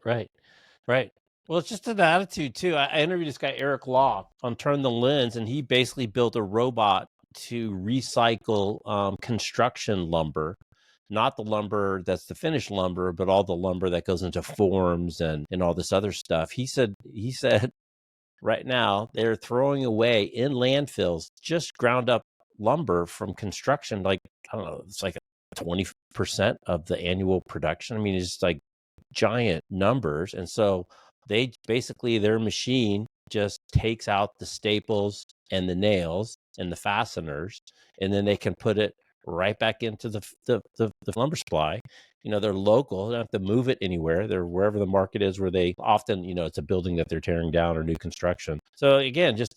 Well, it's just an attitude too. I interviewed this guy, Eric Law, on Turn the Lens, and he basically built a robot to recycle construction lumber, not the lumber that's the finished lumber, but all the lumber that goes into forms and all this other stuff. He said right now they're throwing away in landfills just ground up lumber from construction. Like, I don't know, it's like 20% of the annual production. I mean, it's like giant numbers. And so they basically, their machine just takes out the staples and the nails and the fasteners, and then they can put it right back into the lumber supply. They're local. They don't have to move it anywhere. They're wherever the market is, where they often, it's a building that they're tearing down or new construction. So again, just,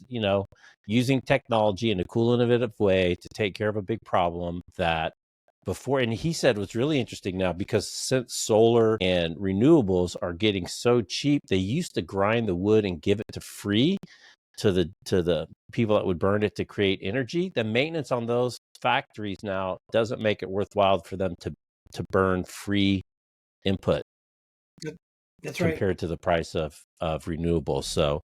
using technology in a cool, innovative way to take care of a big problem that before. And he said what's really interesting now, because since solar and renewables are getting so cheap, they used to grind the wood and give it to free to the people that would burn it to create energy. The maintenance on those factories now doesn't make it worthwhile for them to burn free input. That's compared right. to the price of renewables. So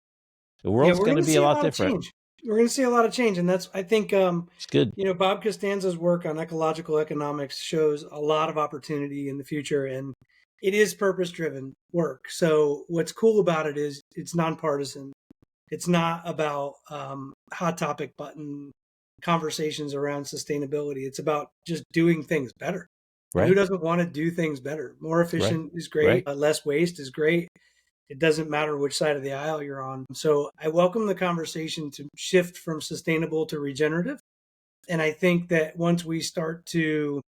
the world's going to be a lot different. We're going to see a lot of change, and that's, I think, it's good. Bob Costanza's work on ecological economics shows a lot of opportunity in the future, and it is purpose-driven work. So what's cool about it is it's nonpartisan. It's not about hot topic button conversations around sustainability. It's about just doing things better. Right. Who doesn't want to do things better? More efficient is great. Less waste is great. It doesn't matter which side of the aisle you're on. So I welcome the conversation to shift from sustainable to regenerative. And I think that once we start to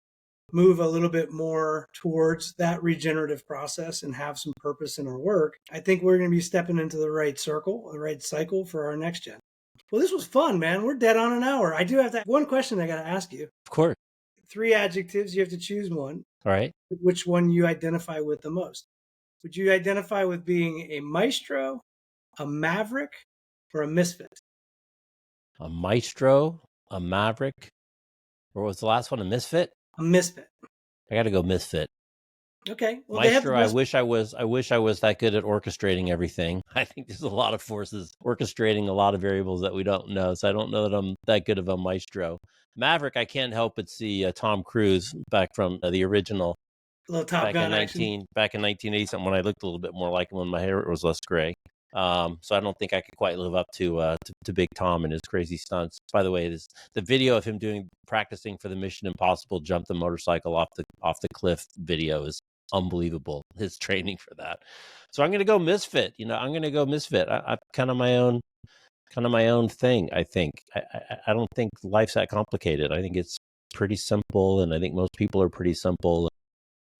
move a little bit more towards that regenerative process and have some purpose in our work, I think we're going to be stepping into the right circle, the right cycle for our next gen. Well, this was fun, man. We're dead on an hour. I do have one question I got to ask you. Of course. 3 adjectives. You have to choose one. All right. Which one you identify with the most? Would you identify with being a maestro, a maverick, or a misfit? A maestro, a maverick, or was the last one a misfit? A misfit. I got to go misfit. Okay. Well, maestro, I wish I was that good at orchestrating everything. I think there's a lot of forces orchestrating a lot of variables that we don't know. So I don't know that I'm that good of a maestro. Maverick, I can't help but see Tom Cruise back from the original. Little Top Gun action. Back in 1980 something, when I looked a little bit more like him when my hair was less gray. So I don't think I could quite live up to Big Tom and his crazy stunts. By the way, the video of him practicing for the Mission Impossible jump the motorcycle off the cliff video is unbelievable. His training for that. So I'm going to go misfit. I'm going to go misfit. I kind of my own thing. I think I don't think life's that complicated. I think it's pretty simple, and I think most people are pretty simple.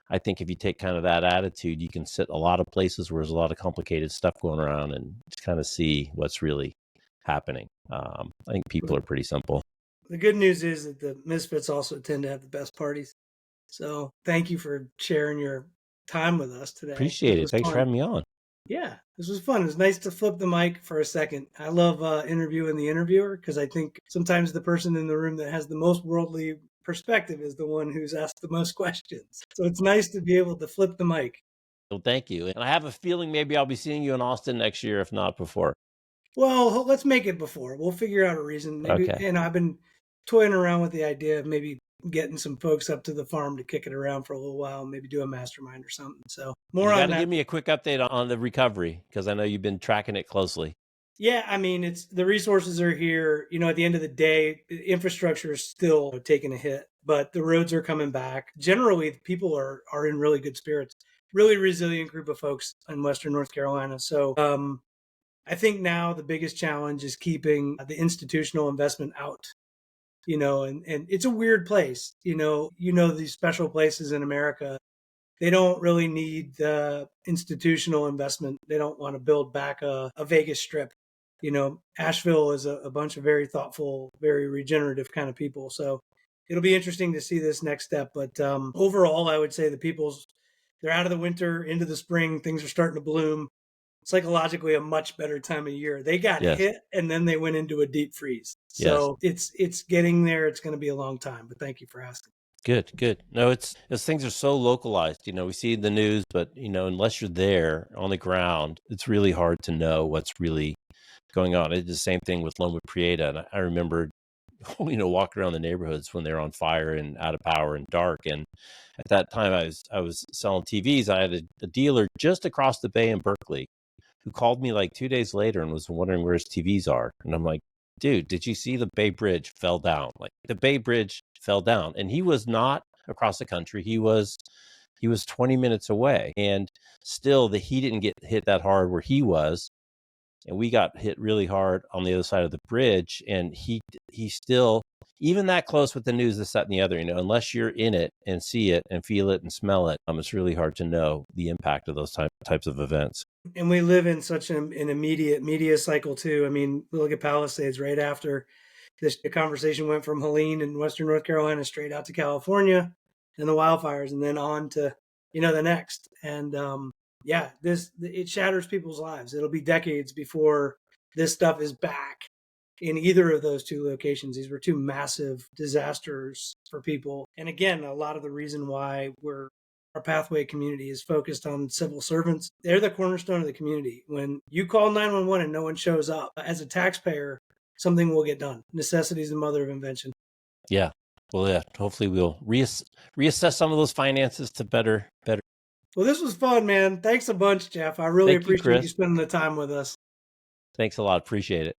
I think if you take kind of that attitude, you can sit a lot of places where there's a lot of complicated stuff going around and just kind of see what's really happening. I think people are pretty simple. The good news is that the misfits also tend to have the best parties. So thank you for sharing your time with us today. Appreciate it. Thanks for having me on. Yeah, this was fun. It was nice to flip the mic for a second. I love interviewing the interviewer, because I think sometimes the person in the room that has the most worldly perspective is the one who's asked the most questions. So it's nice to be able to flip the mic. Well, thank you. And I have a feeling maybe I'll be seeing you in Austin next year, if not before. Well, let's make it before. We'll figure out a reason. Maybe, okay. And I've been toying around with the idea of maybe getting some folks up to the farm to kick it around for a little while, maybe do a mastermind or something. So more on that. You got to give me a quick update on the recovery, because I know you've been tracking it closely. Yeah, I mean, it's the resources are here. At the end of the day, infrastructure is still taking a hit, but the roads are coming back. Generally, people are in really good spirits. Really resilient group of folks in Western North Carolina. So I think now the biggest challenge is keeping the institutional investment out. And it's a weird place. These special places in America, they don't really need the institutional investment. They don't want to build back a Vegas Strip. Asheville is a bunch of very thoughtful, very regenerative kind of people. So it'll be interesting to see this next step. But overall, I would say they're out of the winter into the spring. Things are starting to bloom. Psychologically, a much better time of year. They got Yes. hit and then they went into a deep freeze. Yes. So it's getting there. It's going to be a long time. But thank you for asking. Good. No, it's things are so localized. We see the news, but unless you're there on the ground, it's really hard to know what's really going on. It's the same thing with Loma Prieta. And I remember, walking around the neighborhoods when they're on fire and out of power and dark. And at that time, I was selling TVs. I had a dealer just across the bay in Berkeley who called me like 2 days later and was wondering where his TVs are. And I'm like, dude, did you see the Bay Bridge fell down? Like the Bay Bridge fell down, and he was not across the country. He was 20 minutes away, and still he didn't get hit that hard where he was. And we got hit really hard on the other side of the bridge. And he still, even that close with the news, this, that, and the other, unless you're in it and see it and feel it and smell it, it's really hard to know the impact of those types of events. And we live in such an immediate media cycle too. I mean, we look at Palisades right after the conversation went from Helene in Western North Carolina straight out to California and the wildfires, and then on to, the next. And it shatters people's lives. It'll be decades before this stuff is back in either of those two locations. These were two massive disasters for people. And again, a lot of the reason why our pathway community is focused on civil servants. They're the cornerstone of the community. When you call 911 and no one shows up, as a taxpayer, something will get done. Necessity is the mother of invention. Yeah. Well, yeah, hopefully we'll reassess some of those finances to better. Well, this was fun, man. Thanks a bunch, Jeff. I really appreciate you spending the time with us. Thanks a lot. Appreciate it.